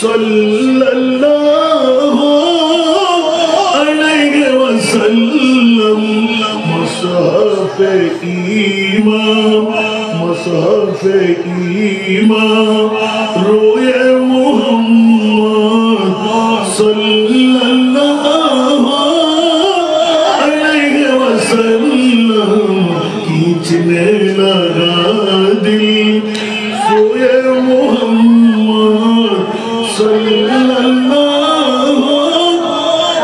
सल्लल्लाहु अलैहि वसल्लम मसहफ़ ईमान रोए मोहम्मद सल्लल्लाहु अलैहि वसल्लम खींचने लगा दिल सोए मोहम्मद सल्लल्लाहु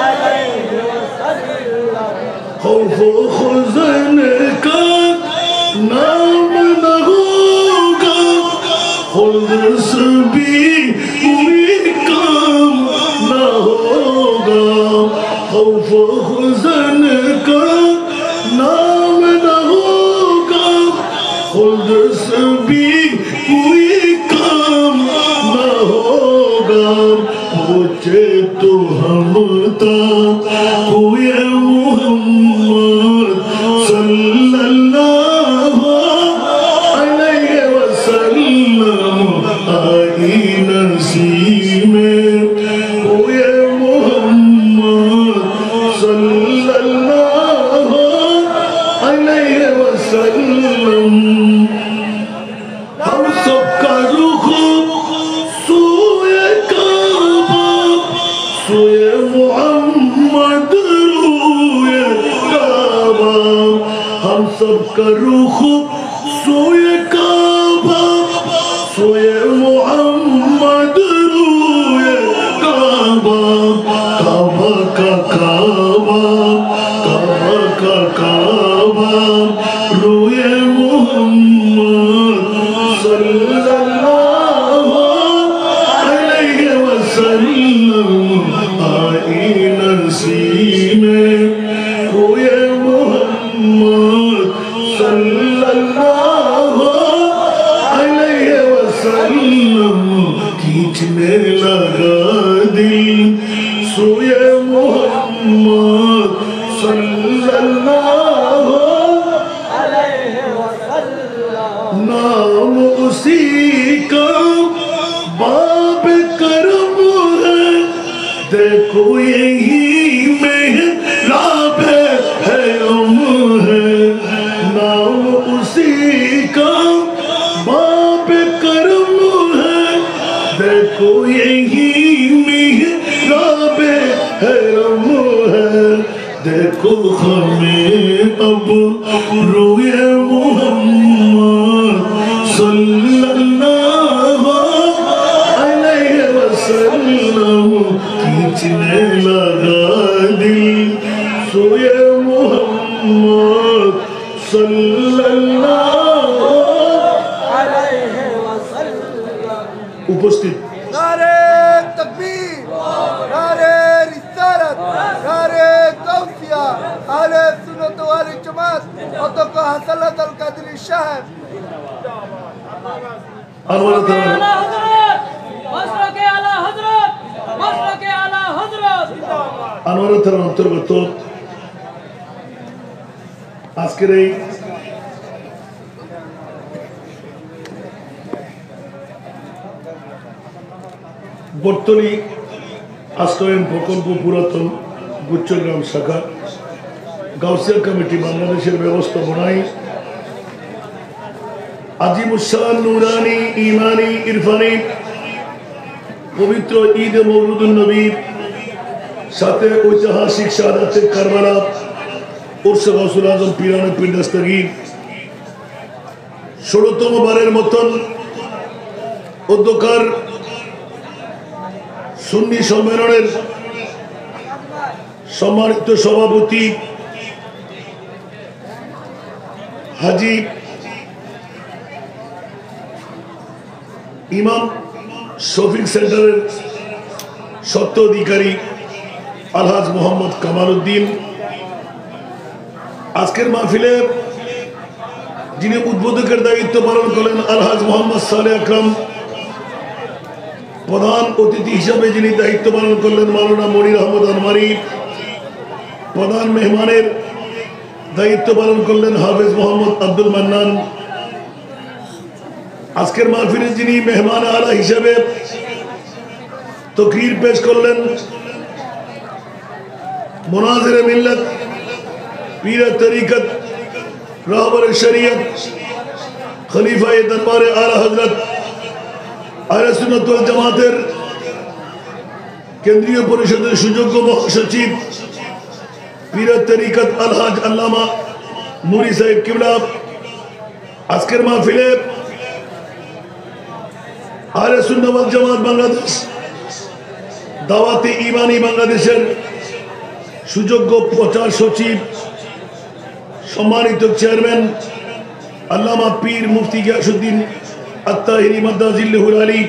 अलैहि वसल्लम खौफ खुज़न का नाम न होगा खुल्स भी कोई काम न होगा खौफ खुज़न का नाम न होगा खुल्स भी कोई काम न होगा पूछे तो हम हुए मोहम्मद सल्लल्लाहु अलैहि वसल्लम आई नसीब में हुए मोहम्मद सल्लल्लाहु अलैहि वसल्लम हम सबका रुख सोए काबा सोए मोहम्मद रोए काबा हम सबका रुख सोए काबा सोए मोहम्मद रोए काबा काबा का काबा काबा का काबा रोए मोहम्मद सल्लल्लाहु अलैहि वसल्लम आई नसीब में हुए मोहम्मद सल्लल्लाहु अलैहि वसल्लम खींचने लगा दिल सोए मोहम्मद सल्लल्लाहु अलैहि वसल्लम नाम उसी का बाब करम है देखो यही मेहराब है नाम उसी का बाब करम है देखो यही मेहराब है देखो हमें अब रोए मोहम्मद सल्लल्लाहु अलैहि वसल्लम खींचने लगा दिल सोए मोहम्मद सल्लल्लाहु अलैहि वसल्लम उपस्थित नारे तकबीर नारे रिसालत नारे गौसिया आले सुन्नत वाली जमात अतक हसनत अल कादरी साहब আনোয়ারের অন্তর্গত আজকের এই বর্তলী আশ্রয়ন প্রকল্প পুরাতন গুচ্ছগ্রাম শাখা গাউসিয়া কমিটি বাংলাদেশের ব্যবস্থাপনায় আজিমুসান নুরানি ইমানি ইরফানি পবিত্র ঈদ মওলুদুন নবীর সাথে ঐতিহাসিক শাহাদাতে কারবালা উরস গাউসুল আজম পীরানে পীর দস্তগীর 16তম বারের মতন উদ্যোগকার সুন্নি সম্মেলনের সম্মানিত সভাপতি হাজী ইমাম শফিক সেন্টারের সত্য অধিকারী আলহাজ মোহাম্মদ কামাল উদ্দিন আজকের মাহফিলে যিনি উদ্বোধকের দায়িত্ব পালন করলেন আলহাজ মোহাম্মদ সালেহ আকরাম প্রধান অতিথি হিসাবে যিনি দায়িত্ব পালন করলেন মাওলানা মনির আহমদ আনওয়ারি প্রধান মেহমানের দায়িত্ব পালন করলেন হাফেজ মোহাম্মদ আব্দুল মান্নান আজকের মাহফিলে যিনি মেহমান আলা হিসাবে তকরীর পেশ করলেন মুনাজির মিল্লাত পীর তরিকত রাহবরে শরীয়ত খলিফায়ে দরবারে আলা হযরত আহলে সুন্নাত ওয়াল জামাতের কেন্দ্রীয় পরিষদের সুযোগ্য মহাসচিব পীর তরিকত আলহাজ আল্লামা নুরি সাহেব কিবলা আজকের মাহফিলে আহলে সুন্নাত ওয়াল জামাত বাংলাদেশ দাওয়াতে ইমানি বাংলাদেশের সুযোগ্য প্রচার সচিব সম্মানিত চেয়ারম্যান আল্লামা পীর মুফতি গিয়াসউদ্দিন আত-তাহিরি মাদ্দাজিল্লাহুল আলী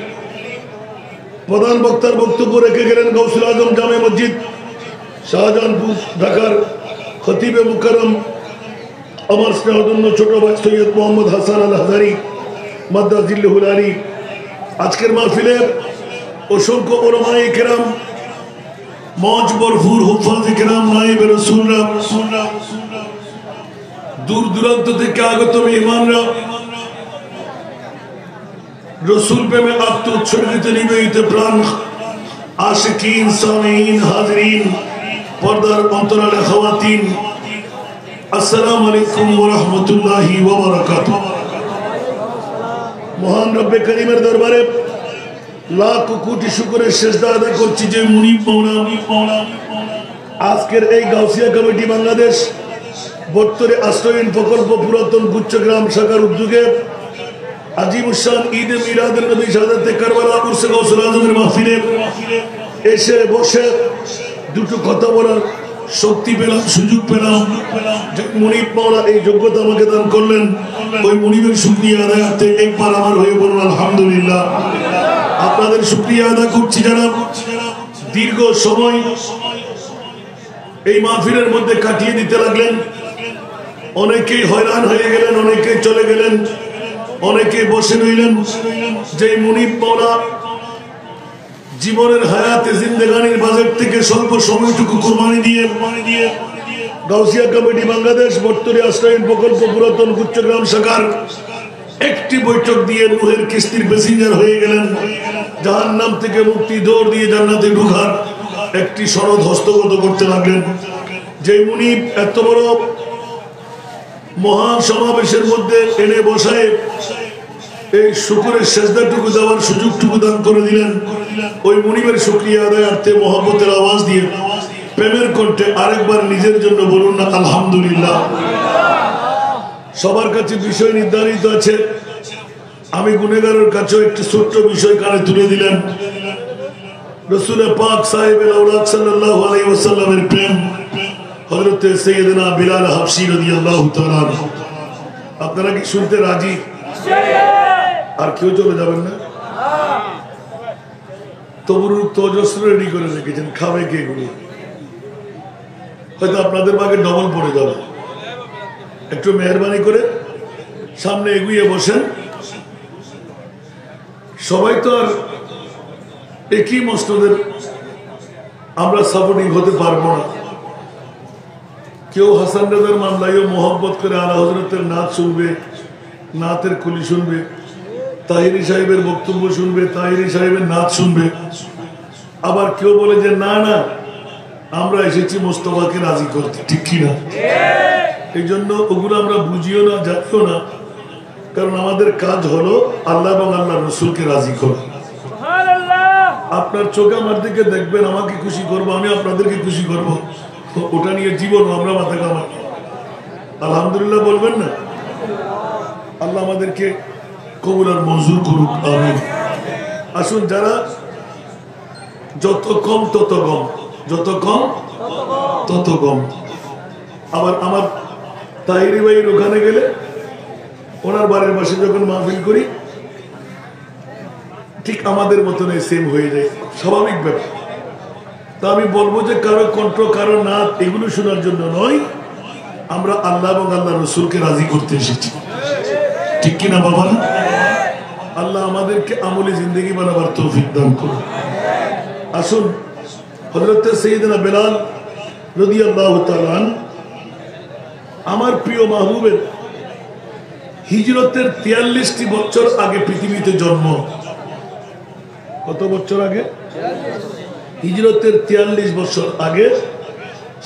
প্রধান বক্তার বক্তব্য রেখে গেলেন গৌসুল আজম জামে মসজিদ শাহজাহানপুর ঢাকার খতিবে মুকাররম আমার স্নেহধন্য ছোট ভাই সৈয়দ মোহাম্মদ হাসান আল হাজারি মাদ্দাজিল্লাহুল আলী আজকের মাহফিলে অসংখ্য উলামায়ে কেরাম মঞ্চ ভরপুর হুফাজে কেরাম নায়েবে রাসূলরা দূর দূরান্ত থেকে আগত মেহমানরা রসুল প্রেমে আত্মোৎসর্গিত নিবেদিত প্রাণ আশিকিন সামিঈন হাজিরিন পর্দার অন্তরালে খাওয়াতিন আসসালামু আলাইকুম ওয়া রাহমাতুল্লাহি ওয়া বারাকাতুহু মহান রব্বে করিমের দরবারে লাখ কোটি শুকরের সেজদা আদায় করছি যে মুনিব মাওলা আজকের এই গাউসিয়া কমিটি বাংলাদেশ বত্তরে আশ্রয়ন প্রকল্প পুরাতন গুচ্ছগ্রাম শাখার উদ্যোগে আজিমুশান ঈদে মিলাদুন নবী শাহাদাতে কারবালা উরসে গৌসুল আজমের মাহফিলে এসে বসে দুটো কথা বলার শক্তি পেলাম সুযোগ পেলাম যে মুনিব মাওলা এই যোগ্যতা আমাকে দান করলেন ওই মুনিবের শুকরিয়া আদায়াতে একবার আমার হয়ে বলুন আলহামদুলিল্লাহ আপনাদের শুকরিয়া আদায় করছি যারা দীর্ঘ সময় এই মাহফিলের মধ্যে কাটিয়ে দিতে লাগলেন অনেকেই হয়রান হয়ে গেলেন অনেকেই চলে গেলেন অনেকে বসে রইলেন যে মুনিব মাওলা জীবনের হায়াতে জিন্দেগানির বাজেট থেকে স্বল্প সময়টুকু কুরবানি দিয়ে গাউসিয়া কমিটি বাংলাদেশ বর্তমানে আশ্রয়ন প্রকল্প পুরাতন গুচ্ছগ্রাম শাখার একটি বৈঠক দিয়ে নূহের কিস্তির প্যাসেঞ্জার হয়ে গেলেন জাহান্নাম থেকে মুক্তি দৌড় দিয়ে জান্নাতে ঢোকার একটি সনদ হস্তগত করতে লাগলেন যে মুনিব এত বড় মহান সমাবেশের মধ্যে এনে বসায় এই শুকরের সেজদাটুকু দেওয়ার সুযোগটুকু দান করে দিলেন ওই মুনিবের শুকরিয়া আদায়ার্থে মহব্বতের আওয়াজ দিয়ে প্রেমের কণ্ঠে আরেকবার নিজের জন্য বলুন না আলহামদুলিল্লাহ সবার কাছে বিষয় নির্ধারিত আছে আমি গুনেগারের কাছেও একটি ছোট্ট বিষয় কানে তুলে দিলেন রাসূল পাক সাহেবের আওলাদ সাল্লাল্লাহু আলাইহি ওয়াসাল্লামের প্রেম হযরত সাইয়েদনা বিলাল হাবশী রাদিয়াল্লাহু তাআলা আপনারা কি শুনতে রাজি আর কেউ চলে যাবেন না তবুরু তজস্র রেডি করে রেখেছেন খাবে কে গুলো হয়তো আপনাদের ভাগে ডবল পড়ে যাবে একটু মেহরবানি করে সামনে এগিয়ে বসেন সবাই তো আর একই মসনদের আমরা সাপোর্টিং হতে পারবো না কেউ হাসান রাজার মামলায়ও মোহাম্মত করে আলা হযরতের নাচ শুনবে নাতের কুলি শুনবে তাহিরি সাহেবের বক্তব্য শুনবে তাহিরি সাহেবের নাচ শুনবে আবার কেউ বলে যে না না আমরা এসেছি মোস্তফাকে রাজি করতে ঠিক কিনা এই জন্য ওগুলো আমরা বুঝিও না জানিও না কারণ আমাদের কাজ হলো আল্লাহ এবং আল্লাহ রসুলকে রাজি করা আপনার চোখে আমার দিকে দেখবেন আমাকে খুশি করবো আমি আপনাদেরকে খুশি করবো ওটা নিয়ে জীবন আমরা মাথা কামাই আলহামদুলিল্লাহ বলবেন না আল্লাহ আমাদেরকে কবুল আর মঞ্জুর করুক আমিন আসুন যারা যত কম তত কম যত কম তত কম আবার আমার তাহিরি ভাইয়ের ওখানে গেলে ওনার বাড়ির পাশে যখন মাহফিল করি ঠিক আমাদের মতন সেম হয়ে যায় স্বাভাবিক ব্যাপার তা আমি বলবো যে কারো কণ্ঠ কারো নাচ এগুলো শোনার জন্য নয় আমরা আল্লাহ এবং আল্লাহ রসুলকে রাজি করতে এসেছি ঠিক কিনা বাবা আল্লাহ আমাদেরকে আমলি জিন্দগি বানাবার তৌফিক দান করুন আসুন হযরত সাইয়েদনা বেলাল রাদিয়াল্লাহু তাআলা আমার প্রিয় মাহবুবের হিজরতের 43টি বছর আগে পৃথিবীতে জন্ম কত বছর আগে হিজরতের 43 বছর আগে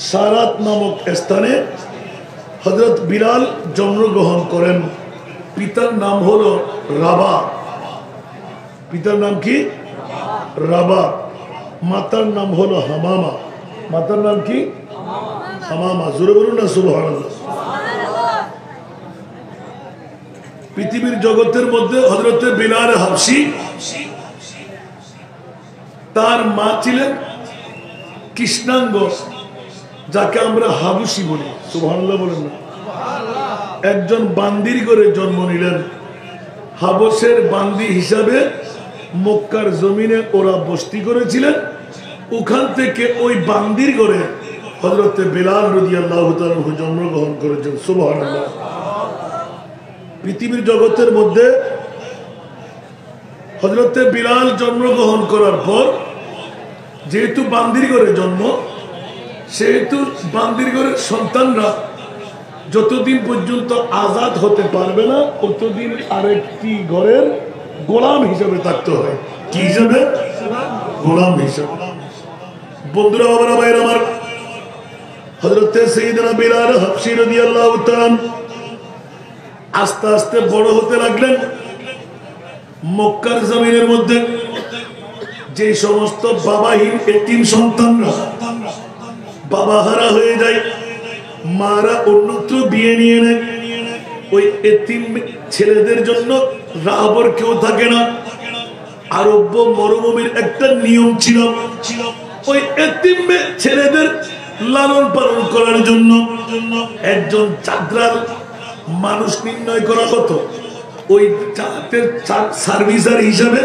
সারাত নামক স্থানে হযরত বিলাল জন্মগ্রহণ করেন। পিতার নাম হলো রাবা। পিতার নাম কি? রাবা। মাতার নাম হলো হামামা। মাতার নাম কি? হামামা। জোরে বলুন না সুবহানাল্লাহ। পৃথিবীর জগতের মধ্যে হযরতে বিলাল হাবশী, তার মা ছিলেন কৃষ্ণাঙ্গ, যাকে আমরা হাবশী বলি। সুবহানাল্লাহ বলেন না। একজন বান্দির ঘরে জন্ম নিলেন। হাবশের বান্দি হিসাবে মক্কার জমিনে ওরা বস্তি করেছিলেন। ওখান থেকে ওই বান্দির ঘরে হযরতে বিলাল রাদিয়াল্লাহু তাআলা জন্মগ্রহণ করেছেন। সুবহানাল্লাহ। পৃথিবীর জগতের মধ্যে হযরতে বিলাল জন্মগ্রহণ করার পর, যেহেতু বান্দির ঘরে জন্ম, সেহেতু বান্দির ঘরের সন্তানরা যতদিন পর্যন্ত আজাদ হতে পারবে না, ততদিন আরেকটি ঘরের গোলাম হিসেবে থাকতে হয়। কি হিসেবে? গোলাম হিসেবে। বন্ধুরা, বাবারা, ভাইরা আমার, হযরতে সাইয়েদনা বিলাল হাবশী রাদিয়াল্লাহু তাআলা আস্তে আস্তে বড় হতে লাগলেন। মক্কার জমিনের মধ্যে যে সমস্ত বাবাহীন এতিম সন্তানরা বাবা হারা হয়ে যায়, মারা অন্যত্র বিয়ে নিয়ে নেয়, ওই এতিম ছেলেদের জন্য রাহবর কেউ থাকে না। আরব্য মরুভূমির একটা নিয়ম ছিল, ওই এতিম ছেলেদের লালন পালন করার জন্য একজন চাকরাল মানুষ নির্ণয় করা হতো। ওই জাতের সার্ভিসার হিসাবে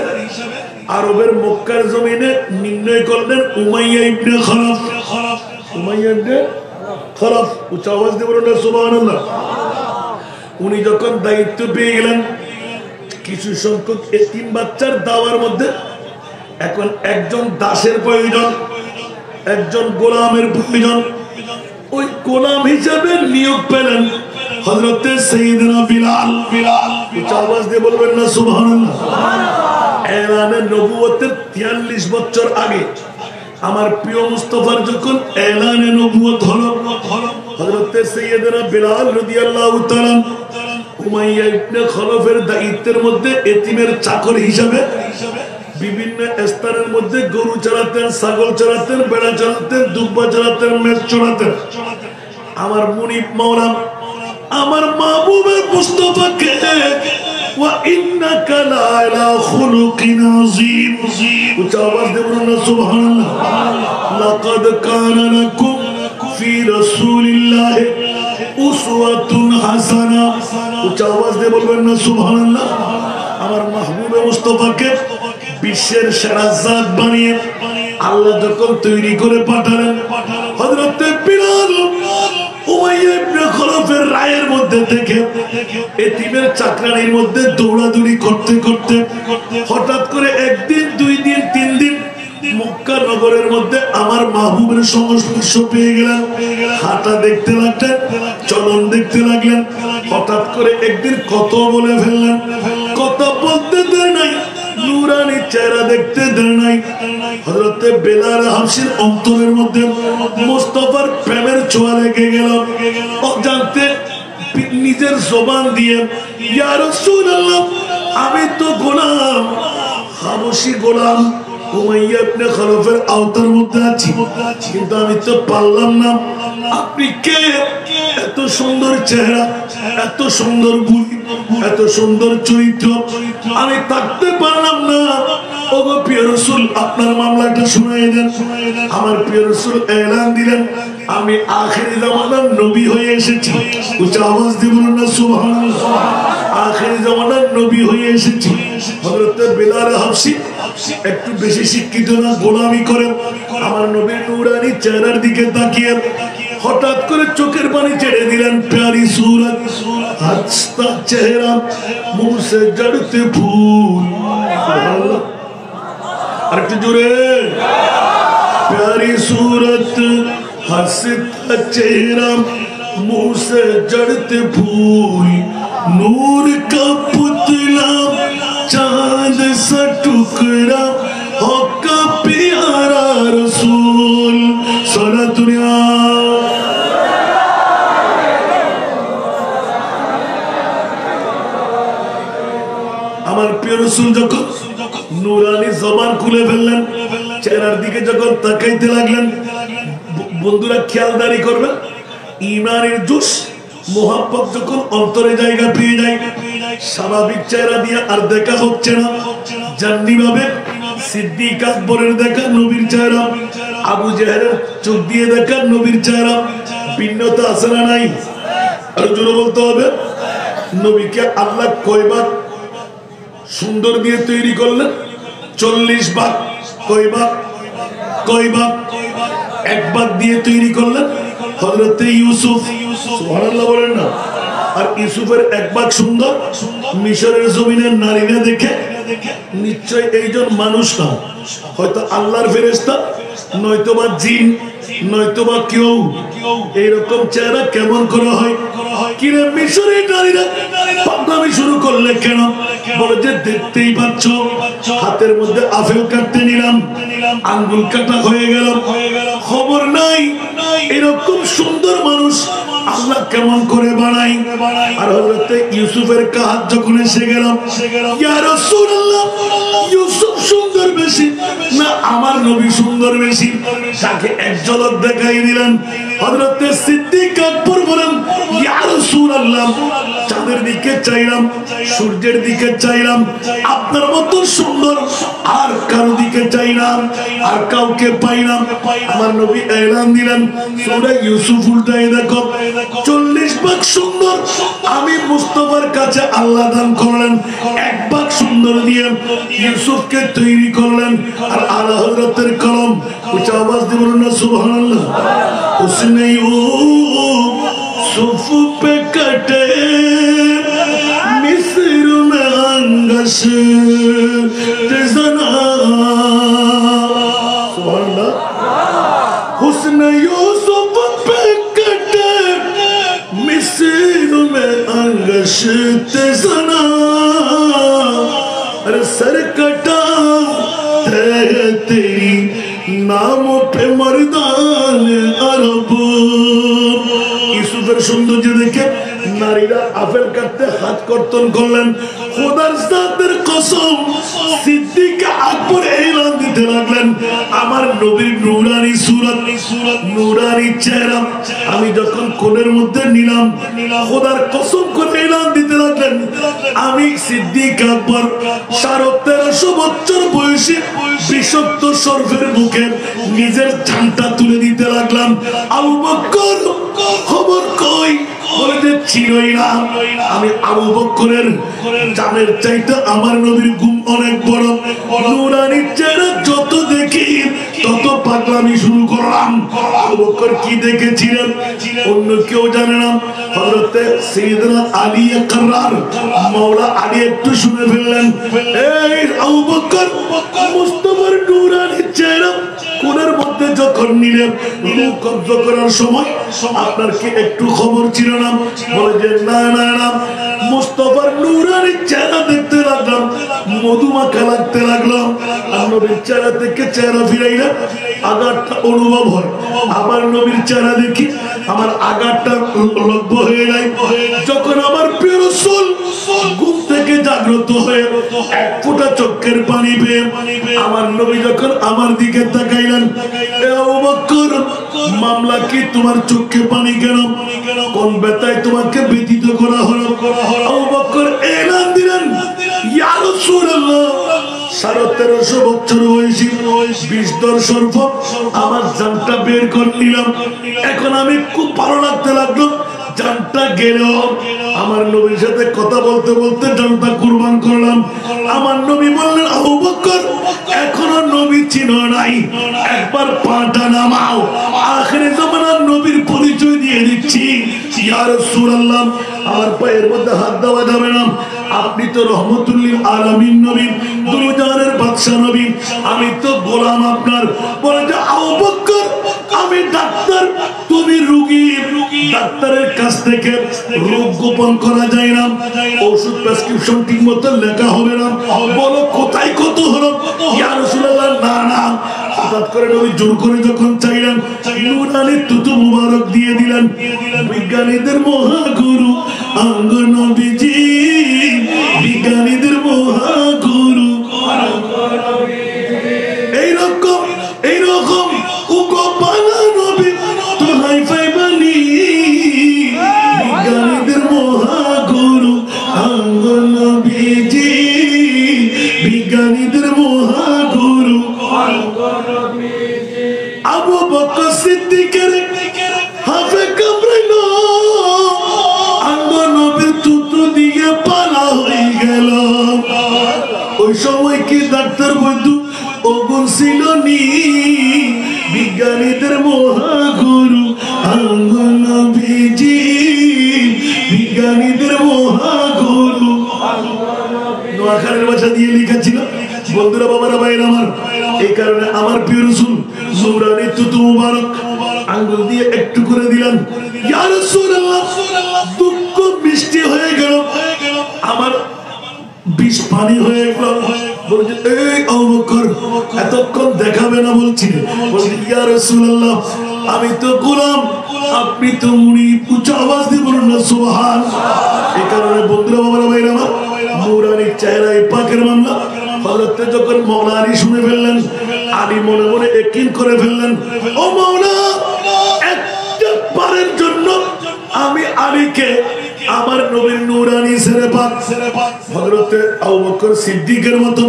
আরবের মক্কার জমিনে নির্ণয় করলেন উমাইয়া ইবনে খলফ। উমাইয়া ইবনে খলফ, উচ্চ আওয়াজ দিয়ে বলুন সুবহানাল্লাহ। উনি যখন দায়িত্ব পেয়ে গেলেন, কিছু সংখ্যক এতিম বাচ্চার দাওয়ার মধ্যে এখন একজন দাসের প্রয়োজন, একজন গোলামের প্রয়োজন। ওই গোলাম হিসাবে নিয়োগ পেলেন হযরতে সাইয়েদনা বিলাল। উচ্চ আওয়াজ দিয়ে বলবেন না সুবহানাল্লাহ। এলানে নবুয়তের 43 বছর আগে আমার প্রিয় মুস্তাফার যখন এলানে নবুয়ত হলো, হযরতে সাইয়েদনা বিলাল রাদিয়াল্লাহু তাআলা উমাইয়া ইবনে খলফের দায়িত্বের মধ্যে এতিমের চাকর হিসাবে বিভিন্ন স্থানের মধ্যে গরু চড়াতেন, ছাগল চড়াতেন, বেড়া চড়াতেন, দুব্বা চড়াতেন, মেষ চড়াতেন। আমার মুনিব মাওলা আমার মাহবুবের মুস্তাফাকে ওয়া ইন্নাকা লাআলা খুলুকিন আযীম, উচ্চ আওয়াজ দিয়ে বলুন না সুবহানাল্লাহ। লাকাদ কানা লাকুম ফি রাসূলিল্লাহি উসওয়াতুন হাসানা, উচ্চ আওয়াজ দিয়ে বলবেন না সুবহানাল্লাহ। আমার মাহবুবে মুস্তাফাকে বিশ্বের সেরা জাত বানিয়ে আল্লাহ যখন তৈরি করে পাঠালেন, হযরতে বিলাল উমাইয়া ইবনে খলফের রায়ের মধ্যে থেকে এতিমের চাকরানির মধ্যে দৌড়াদৌড়ি করতে করতে হঠাৎ করে একদিন, 2 দিন, 3 দিন মক্কা নগরের মধ্যে আমার মাহবুবের সংস্পর্শ পেয়ে গেলেন। হাঁটা দেখতে লাগলেন, চলন দেখতে লাগলেন। হঠাৎ করে একদিন কত বলে ফেললেন, কথা বলতে দেয় নাই, নুরানি চেহারা দেখতে দেয় নাই। হযরতে বিলাল হাবশীর অন্তরের মধ্যে মুস্তাফার প্রেমের ছোঁয়া লেগে গেল। অজান্তে নিজের জবান দিয়ে ইয়া রাসূলুল্লাহ, আমি তো গোলাম, হাবশী গোলাম, উমাইয়া ইবনে খলফের আওতার মধ্যে আছি, কিন্তু আমি তো পারলাম না। আপনি কে? এত সুন্দর চেহারা, এত সুন্দর বুড়ি, এত সুন্দর চরিত্র, আমি থাকতে পারলাম না। ওগো প্রিয় রাসূল, আপনার মামলাটা শুনাই দেন। আমার প্রিয় রাসূল এলান দিলেন, আমি আখিরি জামানার নবী হয়ে এসেছি। উচ্চ আওয়াজ দিয়ে বলুন না সুবহানাল্লাহ। আখিরি জামানার নবী হয়ে এসেছি। হযরতে বিলাল হাবশী একটু বেশি শিক্ষিত না, গোলামি করেন। আমার নবীর নূরানি চেহারার দিকে তাকিয়ে হঠাৎ করে চোখের পানি ছেড়ে দিলেন। প্যারি सूरत हंसता चेहरा मुंह से जड़ते फूल, अरे जोरे, प्यारी सूरत हंसता चेहरा मुंह से जड़ते फूल, नूर का पुतला चांद सा टुकड़ा होका प्यारा रसूल। सारा दुनिया প্রিয় রাসূল যখন নূরানি জবান খুলে ফেললেন, চেহারার দিকে যখন তাকাইতে লাগলেন, বন্ধুরা খেয়ালদারি করবেন, ঈমানের জোশ মোহাব্বত যখন অন্তরে জায়গা পেয়ে যায়, স্বাভাবিক চেহারা দিয়ে আর দেখা হচ্ছে না, জান্নি ভাবে সিদ্দিক আকবরের দেখা নবীর চেহারা, আবু জাহেলের চোখ দিয়ে দেখা নবীর চেহারা, ভিন্নতা আছে না নাই? আর জোরে বলতে হবে। নবীকে আল্লাহ কয় ভাগ সুন্দর দিয়ে তৈরি করলেন? 40 ভাগ। কয় ভাগ? কয় ভাগ? এক ভাগ দিয়ে তৈরি করলেন হযরতে ইউসুফ। সুবহানাল্লাহ বলেন না? আর ইউসুফের এক ভাগ সুন্দর মিশরের জমিনের নারীরা দেখে নিশ্চয় এইজন মানুষ না, হয়তো আল্লাহর ফেরেশতা, নয়তোবা জিন, নয়তোবা কেউ। এইরকম চেহারা কেমন করা হয়? কিরে মিশরের নারীরা পাগলামি শুরু করলে কেন? বলে যে দেখতেই পাচ্ছ, হাতের মধ্যে আপেল কাটতে নিলাম, আঙ্গুল কাটা হয়ে গেল, খবর নাই এরকম সুন্দর মানুষ আল্লাহ কেমন করে বানাই। আর হযরতে ইউসুফের কাজ যখন এসে গেলাম, ইয়া রাসূলুল্লাহ, ইউসুফ সুন্দর বেশি না আমার নবী সুন্দর বেশি? তাকে এক ঝলক দেখাই দিলেন। হযরতে সিদ্দিক আকবর বলেন, ইয়া রাসূলুল্লাহ, চাঁদের দিকে চাইলাম, সূর্যের দিকে চাইলাম, আপনার মতো সুন্দর আর কারো দিকে চাইলাম, আর কাউকে পাইলাম। আমার নবী এলান দিলেন, সূরা ইউসুফ উল্টাই দেখো, 40 ভাগ সুন্দর আমি মুস্তাফার কাছে আল্লাহ দান করলেন, এক ভাগ সুন্দর দিয়ে ইউসুফকে তৈরি করলেন। আর আলা হযরতের কলম, উচ্চ আওয়াজ দিয়ে বলুন না সুবহানাল্লাহ। হুসনে ইউসুফ पे कटे मिस्र में अंगश जना, सुभानअल्लाह। हुस्न यूसुफ पे कटे मिस्र में अंगश जना, अरे सर कटा तेरी नाम पे मर्दान अरब। ইউসুফের সৌন্দর্য দেখে নারীরা আপেল কাটতে হাত কর্তন করলেন। খোদার জাতের কসম, সিদ্দিক আকবর এলান দিতে লাগলেন, আমার নবীর নূরানি সুরত, নূরানি চেহারা আমি যখন কোলের মধ্যে নিলাম, খোদার কসম করে এলান দিতে লাগলেন, আমি সিদ্দিক আকবর 1350 বছর বয়সী বিষাক্ত সর্পের মুখে নিজের জানটা তুলে দিতে লাগলাম। আবু বকর খবর কই? বলে যে ছিলই না। আমি আবু বকরের জানের চাইতে আমার নবীর গুণ অনেক বড়। নূরানি চেহারা যত দেখি তত পাগলামি শুরু করলাম। আবু বকর কি দেখেছিলেন অন্য কেউ জানে না। হযরতে সাইয়েদনা আলী আকরার মাওলা আলী একটু শুনে ফেললেন, এই আবু বকর, মুস্তাফার নূরানি চেহারা কোণের মধ্যে যখন নিলেন, রূহ কব্জ করার সময় আপনার কি একটু খবর ছিল না? বলে যে না না না, মুস্তাফার নূরানি চেহারা দেখতে লাগলাম, মধুমাখা লাগতে লাগলো। আর নবীর চেহারা থেকে চেহারা ফিরাইলে আঘাতটা অনুভব হয়। আমার নবীর চেহারা দেখি আমার আঘাতটা লব্ধ হয়ে যায়। যখন আমার প্রিয় রাসূল ঘুম থেকে জাগ্রত হয়ে এক ফোঁটা চোখের পানি পেয়ে আমার নবী যখন আমার দিকে তাকাইলেন, আবু বকর, মামলা কি? তোমার চোখে পানি কেন? কোন ব্যথায় তোমাকে ব্যথিত করা হলো? আবু বকর এলান দিলেন, ইয়া রাসূলুল্লাহ, 1350 বছর বয়সী বিষধর সর্প আমার জানটা বের করে নিলাম। এখন আমি খুব ভালো লাগতে লাগলো, জানটা গেল। আমার নবীর সাথে কথা বলতে বলতে জানটা কুরবান করলাম। আমার নবী বললেন, আবু বকর, এখনো নবী চিনো নাই, একবার পাটা নামাও, আখিরে জামানার নবীর পরিচয় দিয়ে দিচ্ছি। ইয়া রাসূলুল্লাহ, আমার পায়ের মধ্যে হাত দেওয়া যাবে না, আপনি তো রহমতুল্লিল আলামিন নবী, দুজাহানের বাদশা নবী, আমি তো গোলাম আপনার। বলে যে আবু বকর, আমি ডাক্তার, তুমি রোগী, ডাক্তারের কাছ থেকে রোগ গোপন করা যায় না, ওষুধ প্রেসক্রিপশন ঠিক মতো লেখা হবে না। বলো কোথায় কত হলো? ইয়া রাসূলুল্লাহ, না না। হঠাৎ করে নবী জোর করে যখন চাইলেন, নূরানি তুতু মুবারক দিয়ে দিলেন। বিজ্ঞানীদের মহাগুরু আঙ্গ নবীজি, বিজ্ঞানীদের মহাগুরু ওই সময় কি ডাক্তার বৈদ্য ওগুন ছিল নি বিজ্ঞানীদের মহাগুরু আঙ্গন ভিজি বিজ্ঞানীদের মহাগুরু নোয়াখালীর ভাষা দিয়ে লিখেছিল। বন্ধুরা বাবারা ভাইরা আমার, এই কারণে আমার প্রিয় রাসূল নূরানী তুতু মুবারক আঙ্গুল দিয়ে একটু করে দিলেন, ইয়া রাসূলুল্লাহ দুঃখ মিষ্টি হয়ে গেল, আমার বিষ পানি হয়ে গেল। বলছে এই আবু বকর এতক্ষণ দেখাবে না বলছি, বলছে ইয়া রাসূলুল্লাহ আমি তো গোলাম, আপনি তো মুনি, উচ্চ আওয়াজ দিয়ে বলুন না সুবহানাল্লাহ। এই কারণে বন্ধুরা বাবারা ভাইরা আমার, নূরানির চেহারায় পাকের মামলা হযরতে যখন মাওলা আলী শুনে ফেললেন, আলী মনে মনে ইয়াকিন করে ফেললেন, ও মাওলা একটা বারের জন্য আমি আলীকে আমার নবীর নূরানি ছেড়ে পাক হযরতে আবু বকর সিদ্দিকের মতন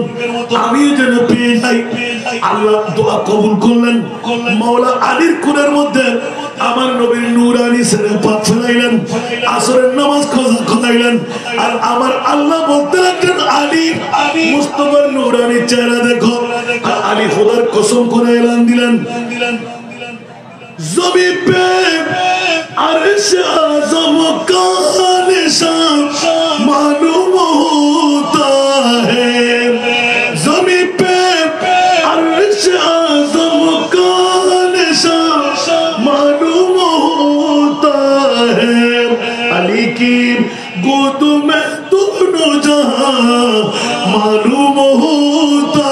আমি যেন পেয়ে যাই। আল্লাহ দোয়া কবুল করলেন, মাওলা আলীর কোণের মধ্যে আমার নবীর নূরানি ছেড়ে পাক ফেলাইলেন, আসরের নামাজ কজা করাইলেন। আর আমার আল্লাহ বলতে লাগলেন, আলী মুস্তাফার নূরানি চেহারা দেখো। আর আলী খোদার কসম করে এলান দিলেন, ज़मीं पे अर्श आज़म का निशान मालूम होता है, ज़मीं पे अर्श आज़म का निशान मालूम होता है, अली की गोद में दोनों जहां मालूम होता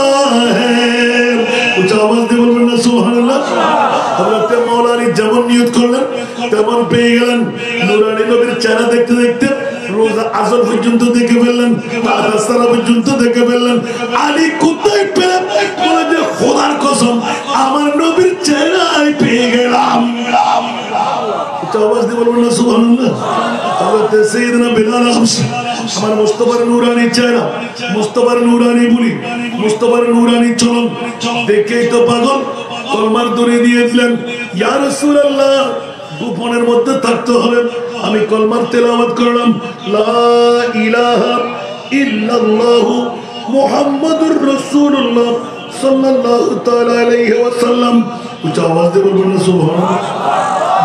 है। कुछ आवाज दे बोलবেন না সুবহানাল্লাহ। হযরত মাওলা আলী যেমন নিয়ত করলেন তেমন পেয়ে গেলেন। নূরানী নবীর চেহারা দেখতে দেখতে রোজা আসর পর্যন্ত দেখে ফেললেন, তাসারা পর্যন্ত দেখে ফেললেন। আলী কোথায় পেলেন? বলে যে খোদার কসম আমার নবীর চেহারায় পেয়ে গেলাম। আওয়াজ দিয়ে বলবেন না সুবহানাল্লাহ। হযরত সাইয়েদনা বিলাল হাবশী আমার মুস্তাফার নূরানি চেহারা, মুস্তাফার নূরানি বলি, মুস্তাফার নূরানি চলন দেখেই তো পাগল, কলমার দড়ি দিয়ে দিলেন, ইয়া রাসূলুল্লাহ গোপনের মধ্যে থাকতে হবে। আমি কলমার তেলাওয়াত করলাম, লা ইলাহা ইল্লাল্লাহু মুহাম্মাদুর রাসূলুল্লাহ সাল্লাল্লাহু তাআলা আলাইহি ওয়াসাল্লাম। উচ্চ আওয়াজ দিয়ে বলবেন না সুবহানাল্লাহ।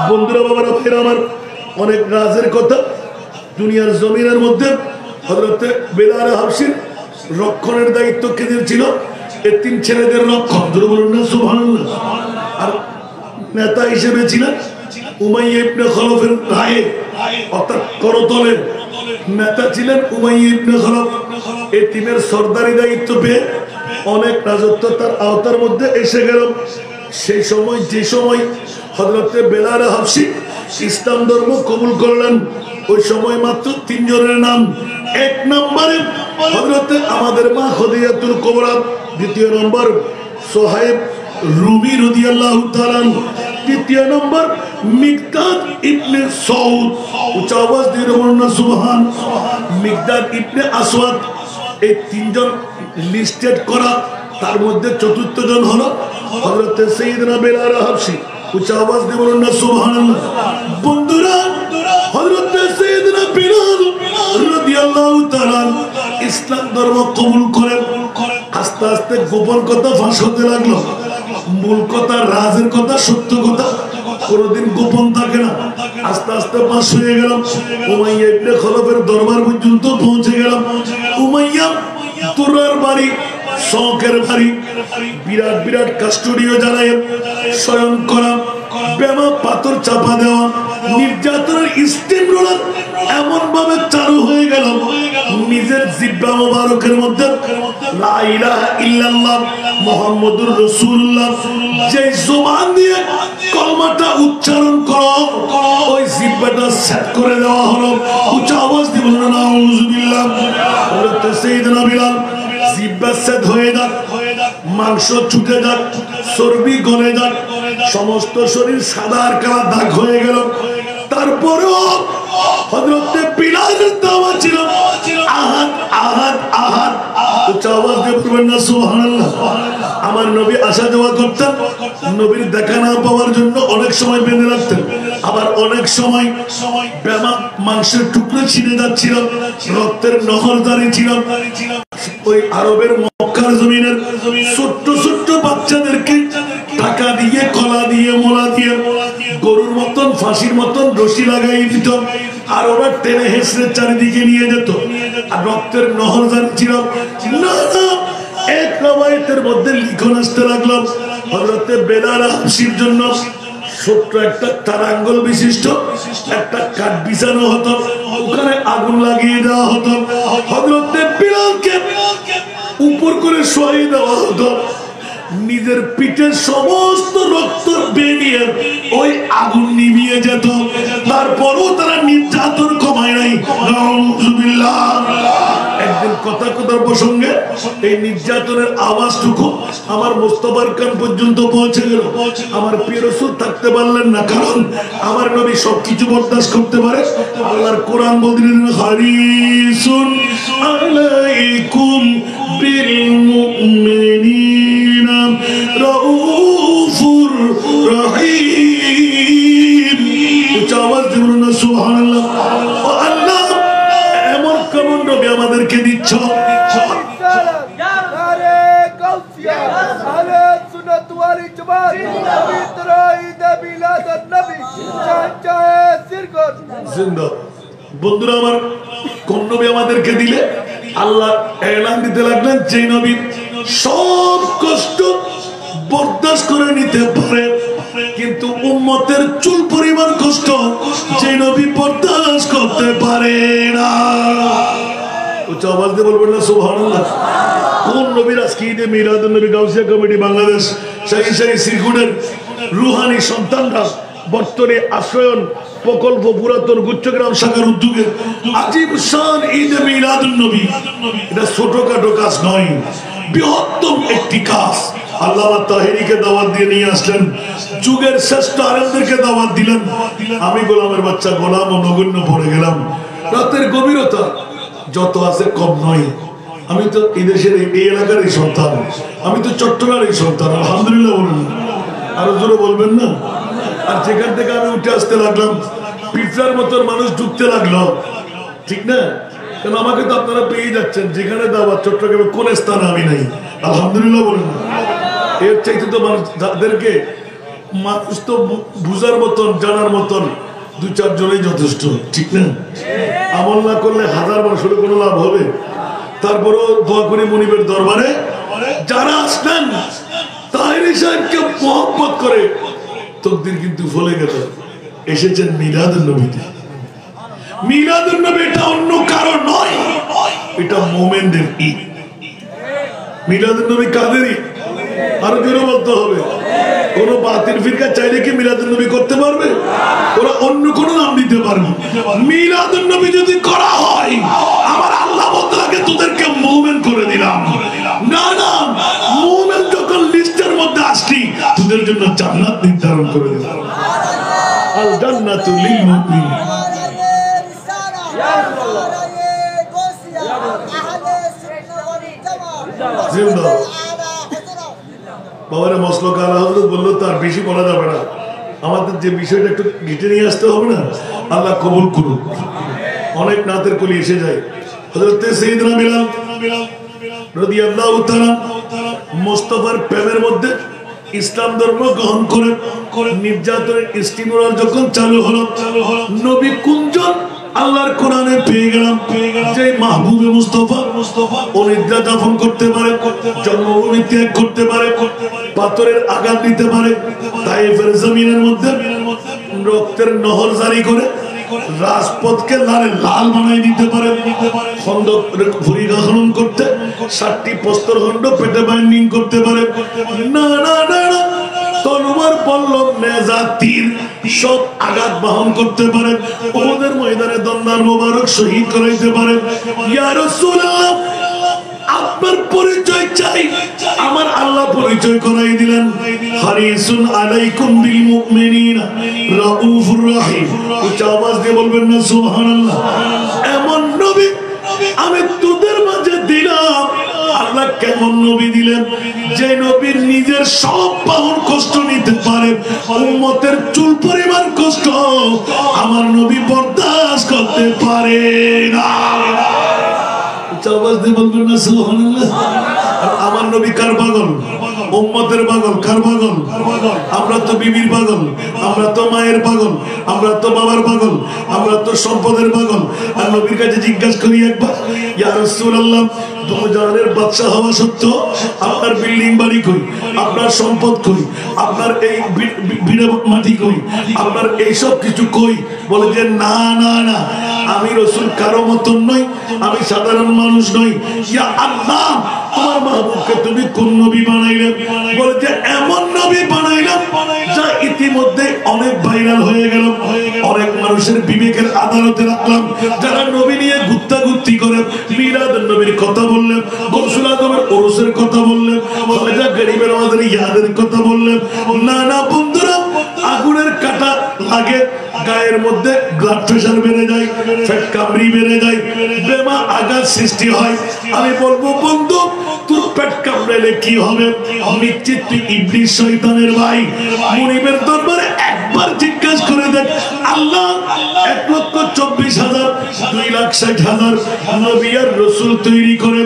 বন্ধুরা বাবারা ফের আমার অনেক রাজের কথা দুনিয়ার জমিনের মধ্যে হযরতে বিলাল হাবশীর রক্ষণের দায়িত্ব কে ছিল? এই তিন ছেলেদের রক্ষণ, বলুন না সুবহানাল্লাহ। আর নেতা হিসেবে ছিলেন উমাইয়া ইবনে খলফের রায়ে, অর্থাৎ করতলের নেতা ছিলেন উমাইয়া ইবনে খলফ। এই টিমের সরদারি দায়িত্ব পেয়ে অনেক রাজত্ব তার আওতার মধ্যে এসে গেল। সেই সময় যে সময় হযরতে বিলাল হাবশী ইসলাম ধর্ম কবুল করলেন, ওই সময় মাত্র তিনজনের নাম। এক নম্বরে হযরতে আমাদের মা খদিজাতুল কুবরা, দ্বিতীয় নম্বর সোহাইব রুমি রাদিয়াল্লাহু তাআলা, তৃতীয় নম্বর মিকদাদ ইবনে সৌদ। উচ্চ আওয়াজ দিয়ে বলুন না সুবহান। মিকদাদ ইবনে আসওয়াদ, এই তিনজন লিস্টেড করা, তার মধ্যে চতুর্থ জন হলো হযরতে সাইয়েদনা বিলাল হাবশী। উচ্চ আওয়াজ দিয়ে বলুন না সুবহানাল্লাহ। বন্ধুরা হযরতে সাইয়েদনা বিলাল রাদিয়াল্লাহু তাআলা ইসলাম ধর্ম কবুল করেন। আস্তে আস্তে গোপন কথা ফাঁস হতে লাগলো, মূল কথা রাজের কথা সত্য কথা কোনদিন গোপন থাকে না। আস্তে আস্তে পাশ হয়ে গেলাম, উমাইয়া ইবনে খলফের দরবার পর্যন্ত পৌঁছে গেলাম। উমাইয়া তুরার বাড়ি, শখের বাড়ি, বিরাট বিরাট কাস্টডিও জ্বালায় শয়ন করা, বেমা পাথর চাপা দেওয়া, নির্যাতনের স্টিম রোলার এমন ভাবে চালু হয়ে গেল, নিজের জিহ্বা মোবারকের মধ্যে লা ইলাহা ইল্লাল্লাহ মুহাম্মাদুর রাসূলুল্লাহ যে জবান দিয়ে কলমাটা উচ্চারণ করো, ওই জিহ্বাটা সেট করে দেওয়া হলো। উচ্চ আওয়াজ দিয়ে বলুন নাউযুবিল্লাহ। হযরত সাইয়েদনা বিলাল জিহ্বা সেট হয়ে যাক, মাংস ছুটে যাক, চর্বি গলে যাক, সমস্ত শরীর সাদা আর কালা দাগ হয়ে গেল। তারপরেও হযরতে বিলালের দাওয়া ছিল আহাদ আহাদ আহাদ। উচ্চ আওয়াজ দিয়ে বলবেন না সুবহানাল্লাহ। আমার নবী আসা যাওয়া করতেন, নবীর দেখা না পাওয়ার জন্য অনেক সময় বেঁধে রাখতেন, আবার অনেক সময় বেমা মাংসের টুকরো ছিঁড়ে যাচ্ছিল, রক্তের নহর দাঁড়িয়ে ছিল। ওই আরবের মক্কার জমিনের ছোট্ট ছোট্ট বাচ্চাদেরকে টাকা দিয়ে, কলা দিয়ে, মোলা দিয়ে গরুর মতন, ফাঁসির মতন রশি লাগাই দিত, আর ওরা টেনে হেসড়ে চারিদিকে নিয়ে যেত, আর রক্তের নহর জারি ছিল না। এক রওয়ায়াতের মধ্যে লিখন আসতে লাগলো, হযরতে বেলাল হাবশির জন্য ছোট্ট একটা তারাঙ্গল বিশিষ্ট একটা কাঠ বিছানো হতো, ওখানে আগুন লাগিয়ে দেওয়া হতো, হযরতে বেলালকে উপর করে শোয়াই দেওয়া হতো, নিজের পিঠের সমস্ত রক্ত বেরিয়ে ওই আগুন নিভিয়ে যেত, তারপরও তারা নির্যাতন কমায় নাই। নাউযুবিল্লাহ। একদিন কথার প্রসঙ্গে এই নির্যাতনের আওয়াজটুকু আমার মুস্তাফার কান পর্যন্ত পৌঁছে গেল। আমার প্রিয় রাসূল থাকতে পারলেন না, কারণ আমার নবী সবকিছু বরদাস্ত করতে পারে। আল্লাহর কোরআন বললেন, হারিসুন আলাইকুম বিল মুমিনিনা রাউফুর রহিম। উচ্চ আওয়াজ দিয়ে বলুন সুবহানাল্লাহ। আল্লাহ এমন কেমন নবী আমাদেরকে দিচ্ছ। বন্ধুরা আমার, কোন নবী আমাদেরকে দিলে? আল্লাহ এলান দিতে লাগলেন, যে নবী সব কষ্ট বরদাস্ত করে নিতে পারে, কিন্তু উম্মতের চুল পরিমাণ কষ্ট যে নবী বরদাস্ত করতে পারে না। উচ্চ আওয়াজ দিয়ে বলবেন না সুবহানাল্লাহ। কোন নবীর আজকে ঈদে মিলাদুন নবী গাউসিয়া কমিটি বাংলাদেশ শাহী শ্রীকুটের রুহানি সন্তানরা বর্তমানে আশ্রয়ন প্রকল্প পুরাতন গুচ্ছগ্রাম শাখার উদ্যোগে আজিব শান ঈদে মিলাদুন নবী, এটা ছোটখাটো কাজ নয়, বৃহত্তম একটি কাজ। আল্লামা তাহেরিকে দাওয়াত দিয়ে নিয়ে আসলেন, যুগের শ্রেষ্ঠ আলেমদেরকে দাওয়াত দিলেন। আমি গোলামের বাচ্চা গোলাম ও নগণ্য পড়ে গেলাম। রাতের গভীরতা যত আছে কম নয়। আমি তো এই দেশের এই এলাকারই সন্তান, আমি তো চট্টগ্রামের সন্তান। আলহামদুলিল্লাহ বলুন, আরো জোরে বলবেন না। আর যেখান থেকে আমি উঠে আসতে লাগলাম, পিঁপড়ার মতন মানুষ ঢুকতে লাগলো, ঠিক না? কারণ আমাকে তো আপনারা পেয়ে যাচ্ছেন, যেখানে দাওয়াত চট্টগ্রামে কোন স্থানে আমি নাই। আলহামদুলিল্লাহ বলুন। এর চাইতে তো মানুষ, যাদেরকে মানুষ তো বুঝার মতন, জানার মতন দু চারজনেই যথেষ্ট, ঠিক না? আমল না করলে হাজার মানুষের কোনো লাভ হবে? তারপরও দোয়া করি মনিবের দরবারে যারা আসলেন তাহেরি সাহেবকে মহব্বত করে, তকদির কিন্তু ফলে গেল, এসেছেন মিলাদুন নবীতে। মিলাদুন নবী এটা অন্য কারণ নয়, এটা মোমেনদের ঈদ। মিলাদুন নবী কাদের ঈদ? আরো জোরে বলতে হবে। কোন বাতিল ফিরকা চাইলে কি মিলাদুন নবী করতে পারবে? ওরা অন্য কোন নাম দিতে পারবে। মিলাদুন নবী যদি করা হয়, আমার আল্লাহ বলতে লাগে তোদেরকে মুমিন করে দিলাম। না না, মুমিন যখন লিস্টের মধ্যে আসলি, তোদের জন্য জান্নাত নির্ধারণ করে দিলাম। আল জান্নাতু লিল মুমিনিন। জিন্দাবাদ। বাবারে মসলক আলা হযরত বললো তার বেশি বলা যাবে না, আমাদের যে বিষয়টা একটু ঘেটে নিয়ে আসতে হবে না। আল্লাহ কবুল করুন। অনেক নাতের কলি এসে যায়। হযরত সাইয়েদনা বিলাল রাদিয়াল্লাহু তাআলা মুস্তাফার প্রেমের মধ্যে ইসলাম ধর্ম গ্রহণ করে নির্যাতনের স্টিমুলার যখন চালু হলো, নবী কুঞ্জন আল্লাহর কোরআনে পেয়ে গেলাম যে মাহবুবে মুস্তাফা অনিদ্রা দাফন করতে পারে, জন্মভূমি ত্যাগ করতে পারে, পাথরের আঘাত দিতে পারে, তায়েফের জমিনের মধ্যে রক্তের নহর জারি করে রাজপথকে লাল বানাই দিতে পারে, খন্দক পরিদর্শন করতে 7টি প্রস্তরখণ্ড পেটে বাইন্ডিং করতে পারে, না না না না তলোয়ার পল্লব নেজা তীর সব আঘাত বহন করতে পারে, ওদের ময়দানে দন্দার মোবারক শহীদ করাইতে পারে। ইয়া রাসূলুল্লাহ, আপনার পরিচয় চাই। আমার আল্লাহ পরিচয় করাই দিলেন, হারিসুন আলাইকুম বিল মুমিনিনা রাউফুর রহিম। উচ্চ আওয়াজ দিয়ে বলবেন না সুবহানাল্লাহ। এমন নবী আমি তোদের মাঝে দিলাম। আল্লাহ কেমন নবী দিলেন? যে নবীর নিজের সব পাওয়ার কষ্ট নিতে পারে, উম্মতের চুল পরিমাণ কষ্ট আমার নবী বরদাস্ত করতে পারে না। আওয়াজ দিয়ে বলবেন না সুবহানাল্লাহ। আর আমার নবী কার পাগল? উম্মতের পাগল। কার পাগল? আমরা তো বিবির পাগল, আমরা তো মায়ের পাগল, আমরা তো বাবার পাগল, আমরা তো সম্পদের পাগল। আর নবীর কাছে জিজ্ঞাসা করি একবার, ইয়া রাসূলুল্লাহ, দুজাহানের বাদশা হওয়া সত্ত্বেও আপনার বিল্ডিং বাড়ি কই, আপনার সম্পদ কই, আপনার এই বিড়ে মাটি কই, আপনার এইসব কিছু কই? বলে যে না না না, আমি রাসূল কারো মতন নই, আমি সাধারণ মানুষ নই। ইয়া আল্লাহ, তোমার মাহবুবকে তুমি কোন নবী বানাইলে? বলে যে এমন নবী বানাইলাম যা ইতিমধ্যে অনেক ভাইরাল হয়ে গেল, অনেক মানুষের বিবেকের আদালতে রাখলাম। যারা নবী নিয়ে গুত্তাগুত্তি করে, মিলাদুন নবীর কথা বললেন, গৌসুল আজমের ওরসের কথা বললেন, খাজা গরিবের আমাদের ইয়াদের কথা বললেন। না না বন্ধুরা, আগুনের কাঁটা লাগে, গায়ের মধ্যে ব্লাড প্রেশার বেড়ে যায়, ফ্যাট কামড়ি বেড়ে যায়, বেমা আঘাত সৃষ্টি হয়। আমি বলবো বন্ধু, তোর পেট কামড়াইলে কি হবে? নিশ্চিত তুই ইবলিস শয়তানের ভাই। মুনিবের দরবারে একবার জিজ্ঞাসা করে দেখ, আল্লাহ 1,24,000 2,60,000 নবী আর রাসূল তৈরি করে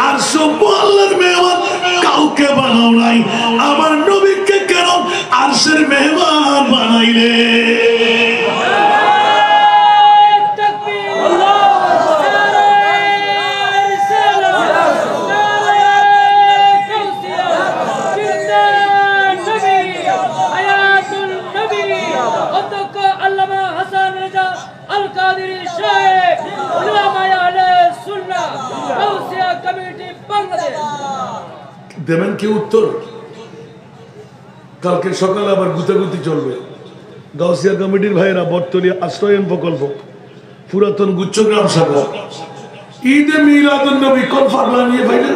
আর সব আল্লাহর মেহমান কাউকে বানাও নাই, আমার নবীকে কেন আরশের মেহমান বানাইলে? দেবেন কি উত্তর? কালকে সকালে আবার গুতাগুতি চলবে। গাউসিয়া কমিটির ভাইয়েরা বটতলী আশ্রয়ন প্রকল্প, পুরাতন গুচ্ছগ্রাম শাখা, ঈদে মিলাদুন নবী কোন ফাগলা নিয়ে ভাইরা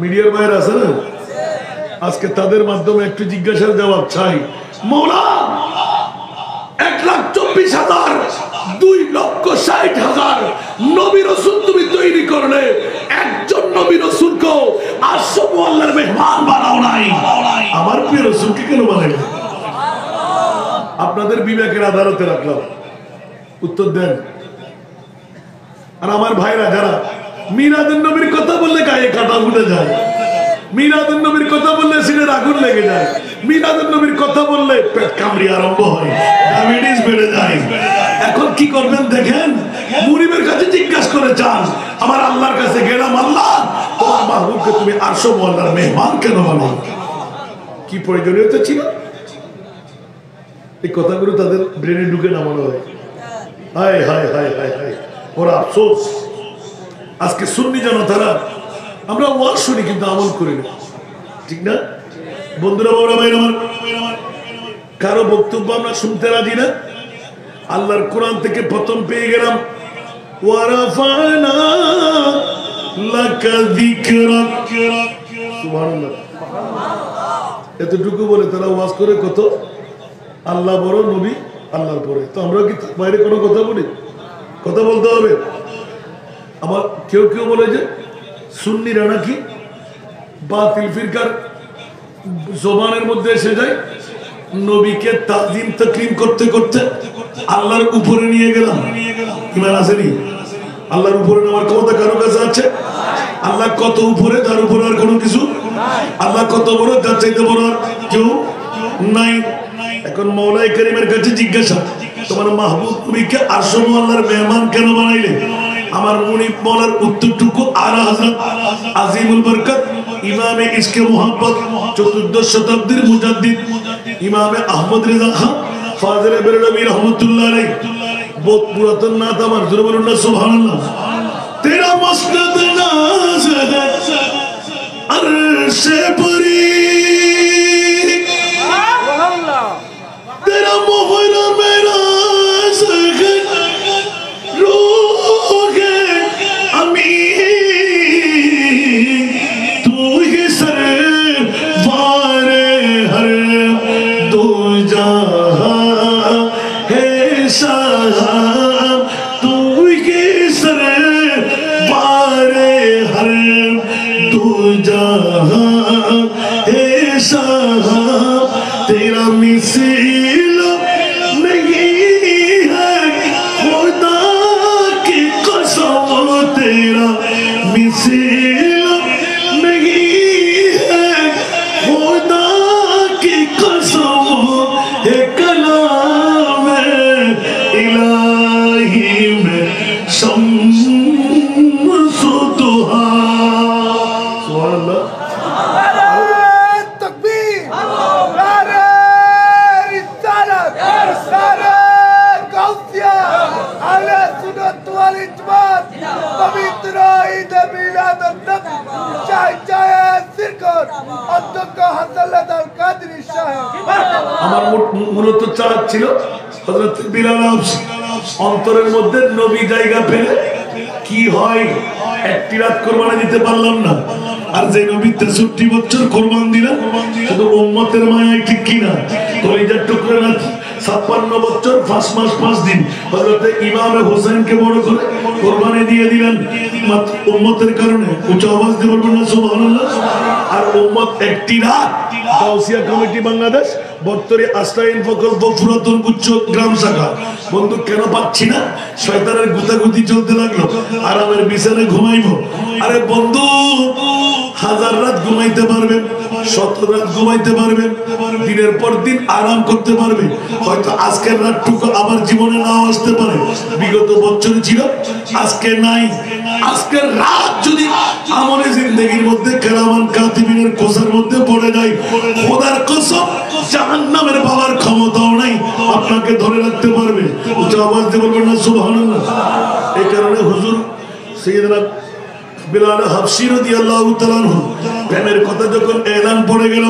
মিডিয়ার ভাইয়েরা আছে না, আজকে তাদের মাধ্যমে একটু জিজ্ঞাসার জবাব চাই। মৌলা 1,24,000 2,60,000 নবী রাসূল তুমি তৈরি করলে, একজন নবী রাসূলকে আসব আল্লাহর মেহমান বানাও নাই, আমার প্রিয় রাসূলকে কেন বানাইলে? আপনাদের বিবেকের আদালতে রাখলাম, উত্তর দেন। আর আমার ভাইরা যারা মিলাদুন নবীর কথা বললে গায়ে কাঁটা উঠে যায়, মিলাদুন নবীর কথা বললে সিনের আগুন লেগে যায়, মিলাদুন নবীর কথা বললে পেট কামড়ি আরম্ভ হয়, ডায়াবেটিস বেড়ে যায়। এখন কি করবেন দেখেন, মুনিবের কাছে জিজ্ঞাসা করে যান, আমার আল্লাহর কাছে গেলাম, আল্লাহ তোমার মাহবুবকে তুমি আরশে আল্লাহর মেহমান কেন বানাও? কি প্রয়োজনীয়তা ছিল? এই কথাগুলো তাদের ব্রেনে ঢুকে নামানো হয়। হায় হায় হায় হায় হায়, ওরা আফসোস। আজকে সুন্নি জনতারা আমরা ওয়াজ শুনি কিন্তু আমল করি না, ঠিক না বন্ধুরা? বাবা ভাই আমার, কারো বক্তব্য আমরা শুনতে রাজি না। আল্লাহর কোরআন থেকে প্রথম পেয়ে গেলাম, ওয়ারাফানা লাকা যিকরাক, সুবহানাল্লাহ। এতটুকু বলে তারা ওয়াজ করে কত, আল্লাহ বড়, নবী আল্লাহর পরে। তো আমরা কি বাইরে কোনো কথা বলি? কথা বলতে হবে। আবার কেউ কেউ বলে যে সুন্নিরা নাকি বাতিল ফিরকার জবানের মধ্যে এসে যায়, নবীকে তাজিম তাকরিম করতে করতে আল্লাহর উপরে নিয়ে গেলাম। ইমান আসেনি? আল্লাহর উপরে নেওয়ার ক্ষমতা কারো কাছে আছে? আল্লাহ কত উপরে, তার উপরে আর কোনো কিছু? আল্লাহ কত বড়, তার চাইতে বড় আর কেউ নাই। এখন মওলাই করিমের কাছে জিজ্ঞাসা, তোমার মাহবুব নবীকে আরশে আল্লাহর মেহমান কেন বানাইলে? আমার মুনিব মওলার উত্তরটুকু আলা হযরত আজিমুল বরকত ইমামে ইশকে মুহাব্বত 14th শতাব্দীর মুজাদ্দিদ ইমামে আহমদ রেজা খান ফাজিলে বেরলভী রহমাতুল্লাহ আলাইহি, বহুত পুরাতন নাত আমার, জোরে বলুন না সুবহানাল্লাহ। তেরা মসনদ নাজ है अर्शे परी, तेरा मोहरा मेरा सगन रोगे अमी, तू ही सरवारे हर दो जहां है शाह, तू ही सरवारे हर दो जहां है शाह, तेरा मिसाल नहीं है खुदा की कसम, तेरा सिला नहीं है खुदा की कसम है कलाम इलाही में शम्स दुहा सुभान अल्लाह আমার মূলত চাওয়া ছিল হযরত বিলাল অন্তরের মধ্যে নবী জায়গা পেলে কি হয় একটি রাত কোরবানি দিতে পারলাম না আর যে নবী 63 বছর কোরবান দিলেন শুধু উম্মতের মায়ায় ঠিক কিনা কলিজার টুকরা না 56 বছর 5 মাস 5 দিন হযরত ইমাম হোসেনকে বড় করে কোরবানি দিয়ে দিলেন মাত্র উম্মতের কারণে উচ্চ আওয়াজ দিয়ে বলবেন না সুবহানাল্লাহ আর উম্মত একটি রাত গাউসিয়া কমিটি বাংলাদেশ বর্তরি আস্তাইন প্রকল্প পুরাতন উচ্চ গ্রাম শাখা বন্ধু কেন পাচ্ছি না শয়তানের গুতাগুতি চলতে লাগলো আরামের বিছানায় ঘুমাইবো আরে বন্ধু হাজার রাত ঘুমাইতে পারবেন 17 রাত ঘুমাইতে পারবেন দিনের পর দিন আরাম করতে পারবে হয়তো আজকের রাতটুকু আবার জীবনে নাও আসতে পারে বিগত বছরে ছিল আজকে নাই আজকের রাত যদি আমলে জিন্দেগির মধ্যে কেরামান কাতিবিনের কোষার মধ্যে পড়ে যায় খোদার কসম জাহান্নামের পাওয়ার ক্ষমতাও নাই আপনাকে ধরে রাখতে পারবে উচ্চ আওয়াজ দিয়ে বলবেন না সুবহানাল্লাহ এই কারণে হুজুর সাইয়েদনা বিলাল হাবশী রাদিয়াল্লাহু তাআলা আনহু প্রেমের কথা যখন এলান পড়ে গেল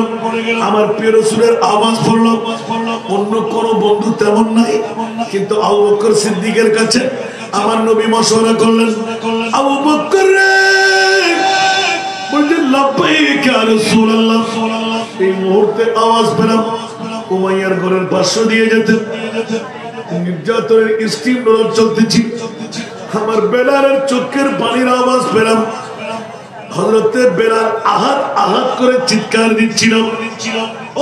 আমার প্রিয় রাসূলের আওয়াজ পড়লো অন্য কোন বন্ধু তেমন নাই কিন্তু আবু বকর সিদ্দিকের কাছে আমার নবী মশওয়ারা করলেন আবু বকর রে বললেন লাব্বাইক ইয়া রাসূলুল্লাহ এই মুহূর্তে আওয়াজ পেলাম উমাইয়ার ঘরের পাশে দিয়ে যেতে নির্যাতনের স্টিম রোল চলতেছি আমার বেলালের চোখের পানির আওয়াজ পেলাম হযরতে বেলাল আহাত আহাত করে চিৎকার দিচ্ছিল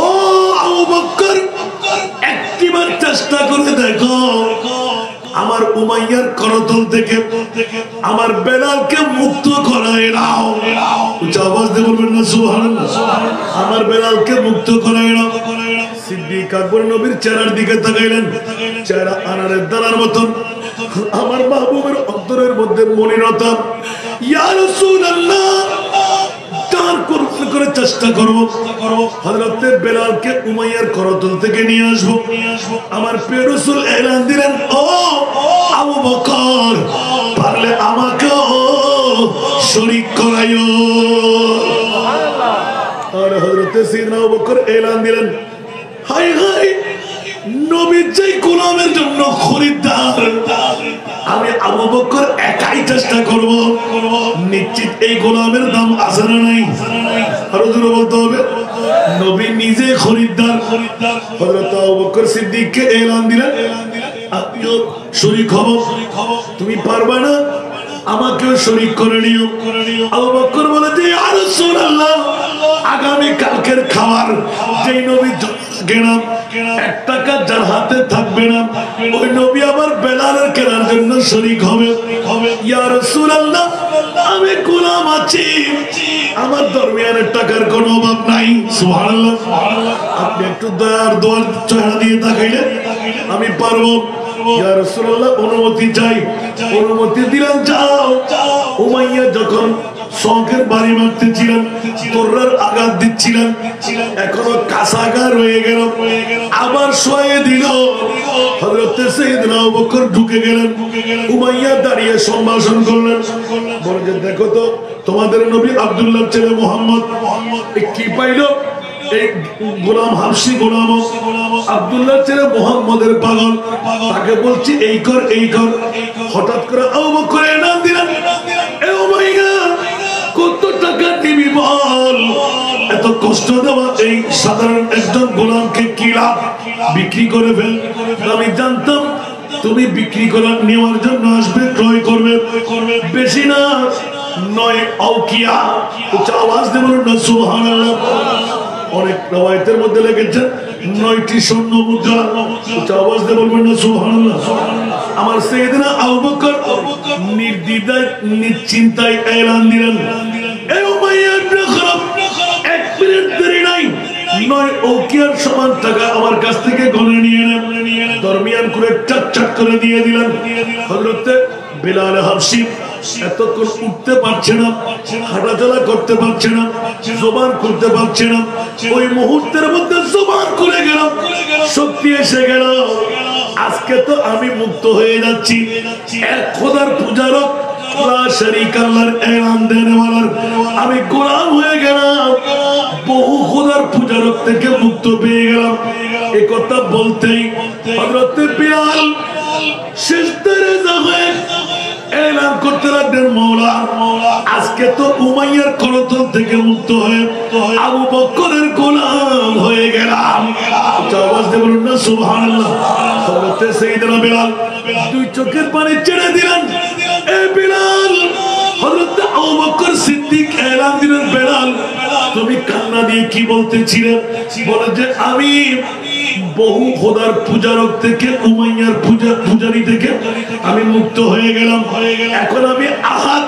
ও আবু বকর একটিবার চেষ্টা করে দেখো আমার উমাইয়ার করতল থেকে আমার বেলালকে মুক্ত করায় দাও উচ্চ আওয়াজ দিয়ে বলবেন না সুবহানাল্লাহ আমার বেলালকে মুক্ত করায় দাও সিদ্দিক আকবর নবীর চেহারার দিকে তাকাইলেন চেহারা আনারের দানার মতন আমার মাহবুবের অন্তরের মধ্যে মলিনতা ইয়া রাসূলুল্লাহ তার করে চেষ্টা করব হযরতে বেলালকে উমাইয়ার করতল থেকে নিয়ে আসব আমার প্রিয় রাসূল এলান দিলেন ও আবু বকর পারলে আমাকে শরীক করাইও সুবহানাল্লাহ আর হযরতে সাইয়েদনা আবু বকর এলান দিলেন হায় হায় নবীর যে গোলামের জন্য খরিদ্দার আমি আবু বকর একাই চেষ্টা করব নিশ্চিত এই গোলামের দাম আছে না নাই আরো জোরে বলতে হবে নবী নিজে খরিদ্দার হযরত আবু বকর সিদ্দিককে এলান দিলেন আপনিও শরীক হব তুমি পারবে না আমাকেও শরীক করে নিও আবু বকর বলে যে ইয়া রাসূলুল্লাহ আগামী কালকের খাবার যেই নবী গেলাম 1 টাকা যার হাতে থাকবে না ওই নবী আবার বেলালের কেনার জন্য শরীক হবে ইয়া রাসূলুল্লাহ আমি গোলাম আছি আমার দরমিয়ানের টাকার কোনো অভাব নাই সুবহানাল্লাহ আপনি একটু দয়ার দোয়ার চেহারা দিয়ে তাকাইলে আমি পারবো ইয়া রাসূলুল্লাহ অনুমতি চাই অনুমতি দিলেন যাও উমাইয়া যখন শঙ্কের বাড়ি মারতেছিলেন তোরার আঘাত দিচ্ছিলেন এখনো কাঁচাগা রয়ে গেল আবার শোয়ে দিল হযরতে সাইয়েদনা আবু বকর ঢুকে গেলেন উমাইয়া দাঁড়িয়ে সম্ভাষণ করলেন বলে যে দেখো তো তোমাদের নবী আব্দুল্লাহর ছেলে মুহাম্মদ কি পাইল এই গোলাম হাবশী গোলাম আব্দুল্লাহর ছেলে মুহাম্মদের পাগল তাকে বলছি এই কর হঠাৎ করে আবু বকর নাম দিলেন এ উমাইয়া কত টাকা দিবি বল এত কষ্ট দেওয়া এই সাধারণ একজন গোলামকে কি লাভ বিক্রি করে ফেল আমি জানতাম তুমি বিক্রি করে নেওয়ার জন্য আসবে ক্রয় করবে বেশি না 9 আউকিয়া উচ্চ আওয়াজ দিয়ে বলুন না সুবহানাল্লাহ অনেক রওয়ায়াতের মধ্যে লেগেছে 9টি স্বর্ণ মুদ্রা উচ্চ আওয়াজ দিয়ে বলবেন না সুবহানাল্লাহ আমার সাইয়েদনা আবু বকর নির্দ্বিধায় নিশ্চিন্তায় এলান দিলেন, এ উমাইয়া ইবনে খালাফ, এক মিনিট দেরি নাই, নয় ওকিয়ার সমান টাকা আমার কাছ থেকে গনে নিয়ে নেন। দরমিয়ান করে চাক করে দিয়ে দিলেন। হযরতে বিলাল হাবশী এতক্ষণ উঠতে পারছে না, হাঁটাচলা করতে পারছে না, জবান খুলতে পারছে না। ওই মুহূর্তের মধ্যে জবান খুলে গেল, শক্তি এসে গেল। আজকে তো আমি মুক্ত হয়ে যাচ্ছি, এক খোদার পূজারক, লা শারীকা আল্লাহর এলান দেনেওয়ালার আমি গোলাম হয়ে গেলাম, বহু খোদার পূজারক থেকে মুক্ত পেয়ে গেলাম। এই কথা বলতেই হযরত বিলাল সিজদায় হয়ে এলান করতে লাগলেন, মওলা আজকে তো উমাইয়ার করতল থেকে মুক্ত হয়ে আবু বকরের গোলাম হয়ে গেলাম। আওয়াজ দিয়ে বলুন না সুবহানাল্লাহ। হযরত সাইয়েদনা বিলাল দুই চোখের পানি ছেড়ে দিলেন। এ বিলাল, হযরত আবু বকর সিদ্দিক এলান দিলেন, বিলাল তুমি কান্না দিয়ে কি বলতেছিলে? বলে যে আমি বহু খোদার পূজারক থেকে, উমাইয়ার পূজারী থেকে আমি মুক্ত হয়ে গেলাম। এখন আমি আহাদ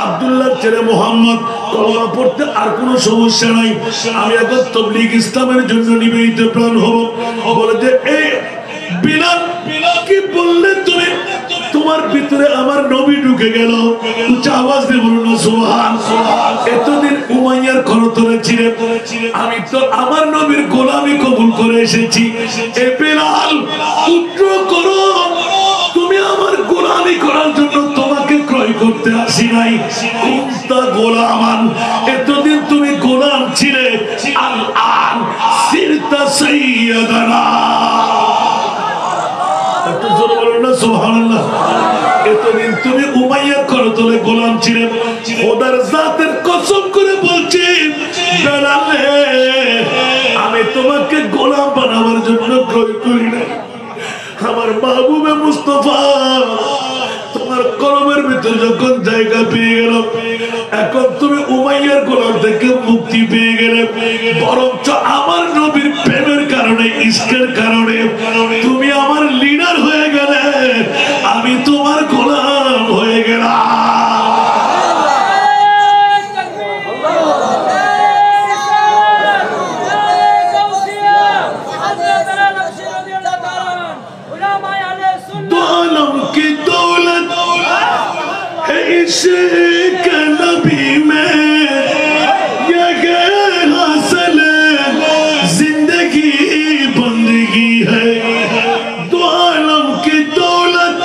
আব্দুল্লাহর ছেলে মোহাম্মদ, কলমা পড়তে আর কোনো সমস্যা নাই। আমি এখন তাবলীগ ইসলামের জন্য নিবেদিত প্রাণ হব। বলে যে এই বিলাল কি বললে তুমি? তোমার ভিতরে আমার নবী ঢুকে গেল। উচ্চ আওয়াজ দিয়ে বলুন সুবহান। এতদিন উমাইয়ার করতলে ছিলেন, আমি তো আমার নবীর গোলামি কবুল করে এসেছি। এ বিলাল পুত্র করো, তুমি আমার গোলামি করার জন্য তোমাকে ক্রয় করতে আসি নাই। কুনতা গোলামান, এতদিন তুমি গোলাম ছিলে, আল আন সিরতা সাইয়্যিদানা। একটু জোরে বলুন না সুবহানাল্লাহ। এতদিন তুমি উমাইয়ার করতলে গোলাম ছিলে, খোদার জাতের কসম করে বলছি বিলাল রে, আমি তোমাকে গোলাম বানাবার জন্য ক্রয় করি না। আমার মাহবুবে মুস্তাফা তোমার কলমের ভিতর যখন জায়গা পেয়ে গেল, এখন তুমি উমাইয়ার গোলাম থেকে মুক্তি পেয়ে গেলে, বরঞ্চ আমার নবীর প্রেমের কারণে, ইশকের কারণে তুমি আমার লিডার হয়ে গেলে, আমি তোমার গোলাম হয়ে গেলাম। इश्क़ नबी में ये हासिल जिंदगी बंदगी है, दो आलम की दौलत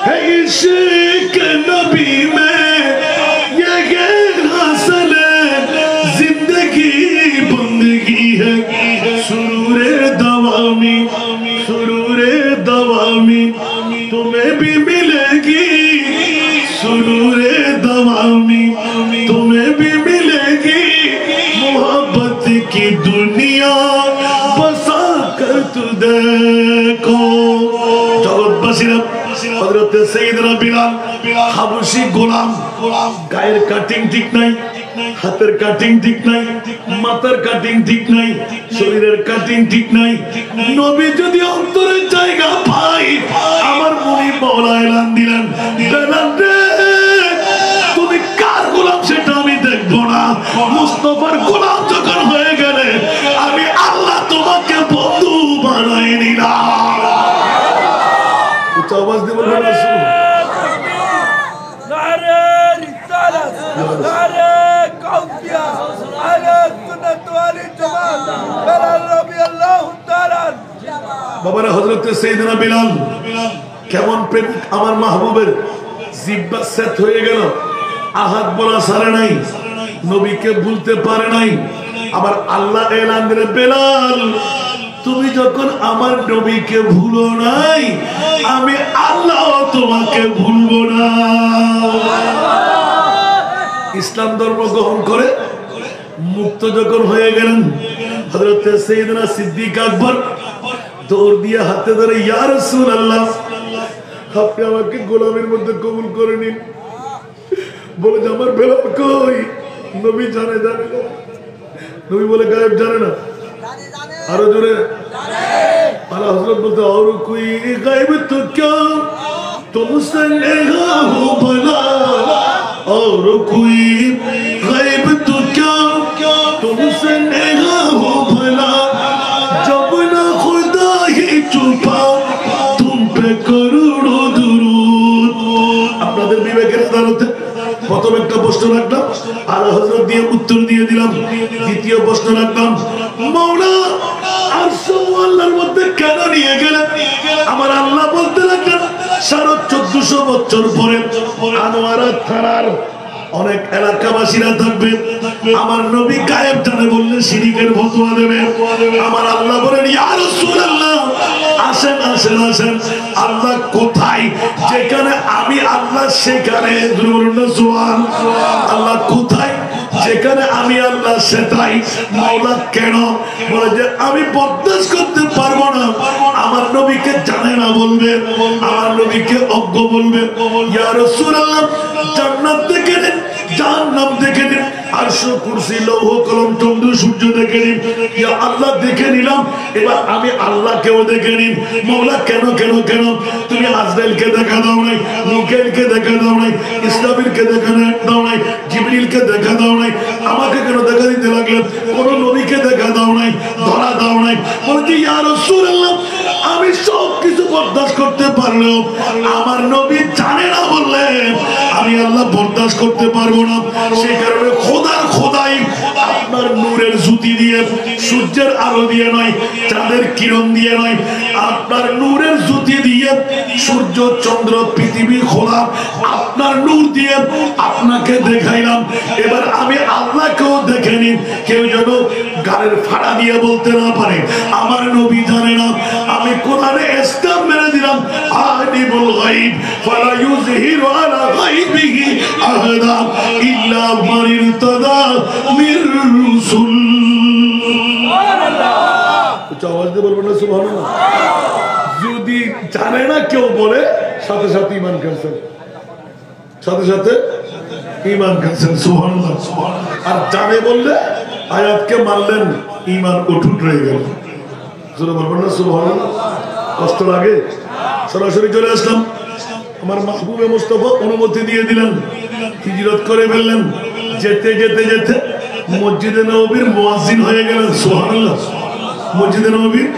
है इश्क़ नबी में ये हासिल जिंदगी बंदगी है। सुरूरे दवामी, सुरूरे दवामी तुम्हें भी मिलेगी, सुरूरे दवामी तुम्हें भी मिलेगी, मोहब्बत की दुनिया बसा कर तू देखो। जगतबासीरा हजरत सैयदना बिलाल হাবশী গোলাম, গায়ের কাটিং ঠিক নাই, হাতের কাটিং ঠিক নাই, মাথার কাটিং ঠিক নাই, শরীরের কাটিং ঠিক নাই। নবী যদি অন্তরের জায়গা পাই, আমার মুনির মাওলা এলান দিলেন, বিলাল রে তুমি কার গোলাম সেটা আমি দেখবো না, মুস্তাফার গোলাম যখন হয়ে গেলে আমি আল্লাহ তোমাকে বন্ধু বানাই নিলাম। উচ্চ আওয়াজ দিয়ে বলবেন রাসূল। বাবারা হযরত সাইয়েদনা বিলাল কেমন প্রেমিক আমার মাহবুবের, জিহ্বা সেট হয়ে গেল, আহাদ বলা সারে নাই, নবীকে ভুলতে পারে নাই। আবার আল্লাহ এলান দিলেন, বিলাল তুমি যখন আমার নবীকে ভুলো নাই, আমি আল্লাহ তোমাকে ভুলবো না। ইসলাম ধর্ম গ্রহণ করে মুক্ত যখন হয়ে গেলেন, হযরত সাইয়েদনা সিদ্দিক আকবর দৌড় দিয়ে হাতে ধরে, ইয়া রাসূলুল্লাহ আপনি আমাকে গোলামের মধ্যে কবুল করে নিন। বলে যে আমার বিলাল কই? নবী জানে না। নবী বলে গায়েব জানে না, আরো জোরে। আলা হযরত বলতে, और कोई गायब तो क्या तुमसे नेहा हो भला और कोई गैब तो क्या तुमसे नेहा हो भला जब ना खुदा ही छुपा तुम पे करोड़ों दुरूद। আপনাদের বিবেকের আদালতে প্রথম একটা প্রশ্ন রাখলাম, আলা হযরত দিয়ে উত্তর দিয়ে দিলাম। দ্বিতীয় প্রশ্ন রাখলাম, মাওলা আরশ আল্লাহর মধ্যে কেন নিয়ে গেলেন? আমার আল্লাহ বলতে লাগলেন 1450 বছর পরে আনোয়ারা থানার অনেক এলাকাবাসীরা থাকবে, আমার নবী গায়েব জানে বললে শিরিকের ফতোয়া দেবে। আমার আল্লাহ বলেন ইয়া রাসূলুল্লাহ আসেন আসেন আসেন। আল্লাহ কোথায়? যেখানে আমি আল্লাহ সেখানে সুবহান। আল্লাহ কোথায়? যেখানে আমি আল্লাহ সেটাই। মাওলা কেন? বলে যে আমি বরদাস্ত করতে পারবো না আমার নবীকে জানে না বলবে, আমার নবীকে অজ্ঞ বলবে। ইয়া রাসূলুল্লাহ জান্নাত দেখে নিন, জাহান্নাম দেখে নিন, আরশ কুরসি লৌহ কলম চন্দ্র সূর্য দেখে নিন। ইয়া আল্লাহ দেখে নিলাম, এবার আমি আল্লাহকেও দেখে নিন। মাওলা কেন কেন কেন? তুমি আজরাইলকে দেখা দাও নাই, মিকাইলকে দেখা দাও নাই, ইসরাফিলকে দেখা দাও নাই, জিবরিলকে দেখা দাও নাই, আমাকে কেন দেখা দিতে লাগলেন? কোন নবীকে দেখা দাও নাই, ধরা দাও নাই। বলছি ইয়া রাসূলুল্লাহ আমি সব কিছু বরদাস্ত করতে পারলেও আমার নবী জানে না বললে আমি আল্লাহ বরদাস্ত করতে পারবো না। সেই কারণে খোদার খোদাই আপনার নূরের জ্যোতি দিয়ে, সূর্যের আলো দিয়ে নয়, চাঁদের কিরণ দিয়ে নয়, আপনার নূরের জ্যোতি দিয়ে সূর্য চন্দ্র পৃথিবী খোলা আপনার নূর দিয়ে আপনাকে দেখাইলাম। এবার আমি আল্লাহকেও দেখে নিন, কেউ যেন গালের ফাড়া দিয়ে বলতে না পারে আমার নবী জানে না। আমি কোরআনে ইসলাম মেনে দিলাম আলিমুল গায়ব ফালা ইউযহিরু আলা গায়বিহি আহাদা ইল্লা মান ইরতাদা মির রাসূল। সুবহানাল্লাহ। আওয়াজ দিয়ে বলবেন না সুবহানাল্লাহ। যদি জানে না কেউ বলে সাথে সাথে ঈমান করছেন, সাথে সাথে ঈমান করছেন। সুবহানাল্লাহ। আর জানে বললে আয়াতকে মানলেন, ঈমান অটুট রয়ে গেল। জোরে বলবেন না সুবহানাল্লাহ। কষ্ট লাগে? সরাসরি চলে আসলাম। আমার মাহবুবে মুস্তাফা অনুমতি দিয়ে দিলেন, হিজরত করে ফেললেন। যেতে যেতে যেতে মসজিদে নববীর মুয়াজ্জিন হয়ে গেলেন। সুবহানাল্লাহ। মসজিদে নববীর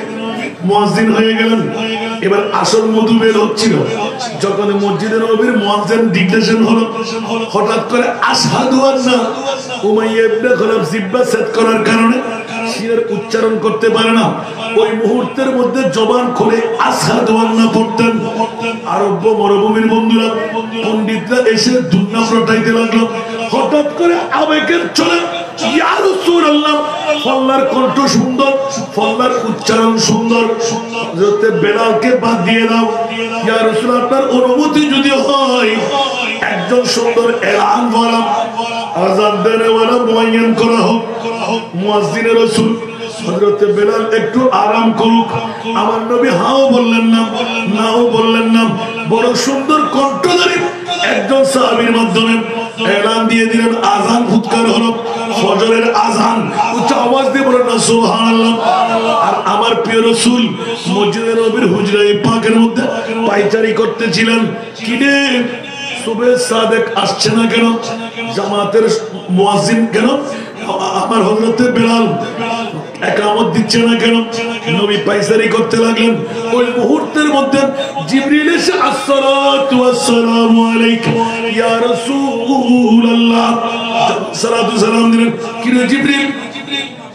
মুয়াজ্জিন হয়ে গেলেন। এবার আসল মধু বের হচ্ছিল, যখন মসজিদে নববীর মুয়াজ্জিন ডিক্লেরেশন হলো, হঠাৎ করে আশহাদু আন্না উমাইয়া ইবনে খালাফ জিহ্বা সেট করার কারণে শিরের উচ্চারণ করতে পারে না। ওই মুহূর্তের মধ্যে জবান খুলে আশহাদু আন্না পড়তেন। আরব্য মরুভূমির বন্ধুরা পণ্ডিতরা এসে দুর্নাম রটাইতে লাগলো। হঠাৎ করে আবেগের চলে ইয়া রাসূলুল্লাহ, ফল্লার কণ্ঠ সুন্দর, ফল্লার উচ্চারণ সুন্দর, হযরতে বেলালকে বাদ দিয়ে দাও। ইয়া রাসূলুল্লাহ আপনার অনুমতি যদি হয় একজন সুন্দর এলান বলা, আযান দেনেওয়ালা মুয়াজ্জিন করা হোক। মুয়াজ্জিনে রাসূল হযরতে বেলাল একটু আরাম করুক। আমার নবী হাও বললেন না, নাও বললেন না, বড় সুন্দর কণ্ঠধারী একজন সাহাবীর মাধ্যমে এলান দিয়ে দিলেন। আযান ফুৎকার হলো, ফজরের আযান। উচ্চ আওয়াজ দিয়ে বলেন না সুবহানাল্লাহ। আর আমার প্রিয় রাসূল মসজিদে নববীর হুজরায়ে পাকের মধ্যে পায়চারি করতেছিলেন। কিরে সুবে সাদেক আসছে না কেন? জামাতের মুয়াজ্জিন কেন? আমার হযরতে বেলাল একামত দিচ্ছে না কেন? নবী পায়চারি করতে লাগলেন। ওই মুহূর্তের মধ্যে জিবরিল এসে আসসালাতু ওয়াসসালামু আলাইকা ইয়া রাসূলুল্লাহ সালাতু সালাম দিলেন। কি রে জিবরিল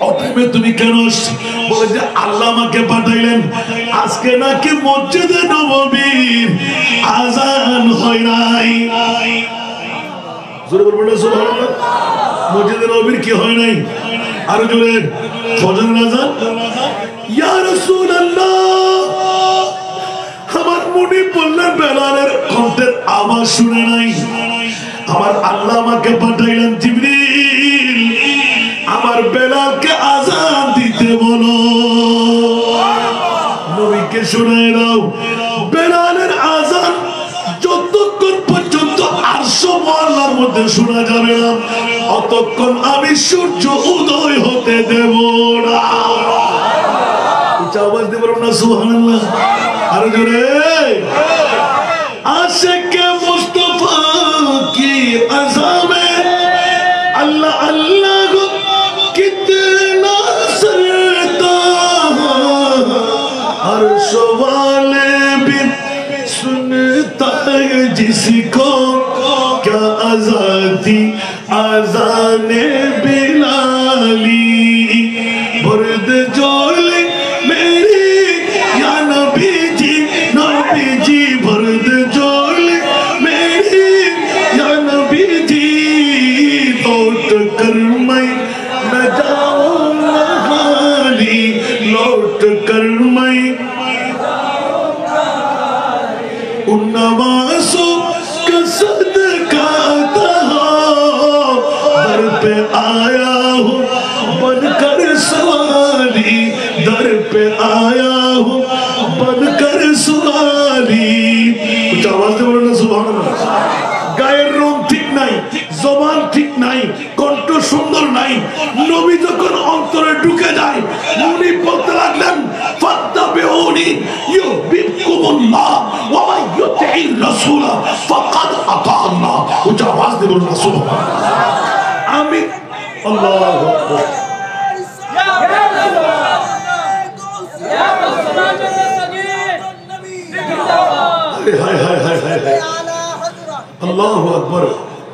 অতএব তুমি কেন আসছো? বলে যে আল্লাহ আমাকে পাঠাইলেন, আজকে নাকি মসজিদে নববীর আযান হয় নাই। জোরে বলবেন না সুবহানাল্লাহ। মসজিদে নববীর কি হয় নাই? আরো জোরে ফজরের আযান। ইয়া রাসূলুল্লাহ আমার মনে বললেন বেলালের কণ্ঠের আওয়াজ শুনে নাই। আমার আল্লাহ আমাকে পাঠাইলেন জিবরিল আমার বেলালকে আযান দিতে বলো। নবীকে শোনায় দাও বেলালের আযান যতক্ষণ পর্যন্ত আরশ মুআল্লার মধ্যে শোনা যাবে না অতক্ষণ আমি সূর্য উদয় হতে দেব না। উচ্চ আওয়াজ দিয়ে বলুন না সুবহানাল্লাহ। আরো জোরে आशिक मुस्तफा की अज़ा में अल्लाह अल्लाह को कितना सरता अर्श वाले भी सुनता है जिसको क्या आजादी आजाने बिलाली बर्द जोले मेरी या नबी जी बर्द जोले मेरी या नबी जी लौट कर मैं न जाऊंगा खाली लौट कर मैं उन नवासों का सदका दर पे आया हूँ बनकर सवारी दर पे आया हूँ बनकर सवारी कुछ आवाज दे बोलो ना सुभान अल्लाह গায়ের রং ঠিক নাই জবান ঠিক নাই কণ্ঠ সুন্দর নাই নবী যখন অন্তরে ঢুকে যায় উনি বলতে লাগলেন ফাত্তাবিউনি ইউহিব্বুকুমুল্লাহ ওয়া মান ইউতি'র রাসূল ফাকাদ আতা আল্লাহ উচ্চ আওয়াজ দিয়ে বলুন সুবহানাল্লাহ আমি আল্লাহু আকবার হায় হায় হায় হায় হায় আল্লাহু আকবার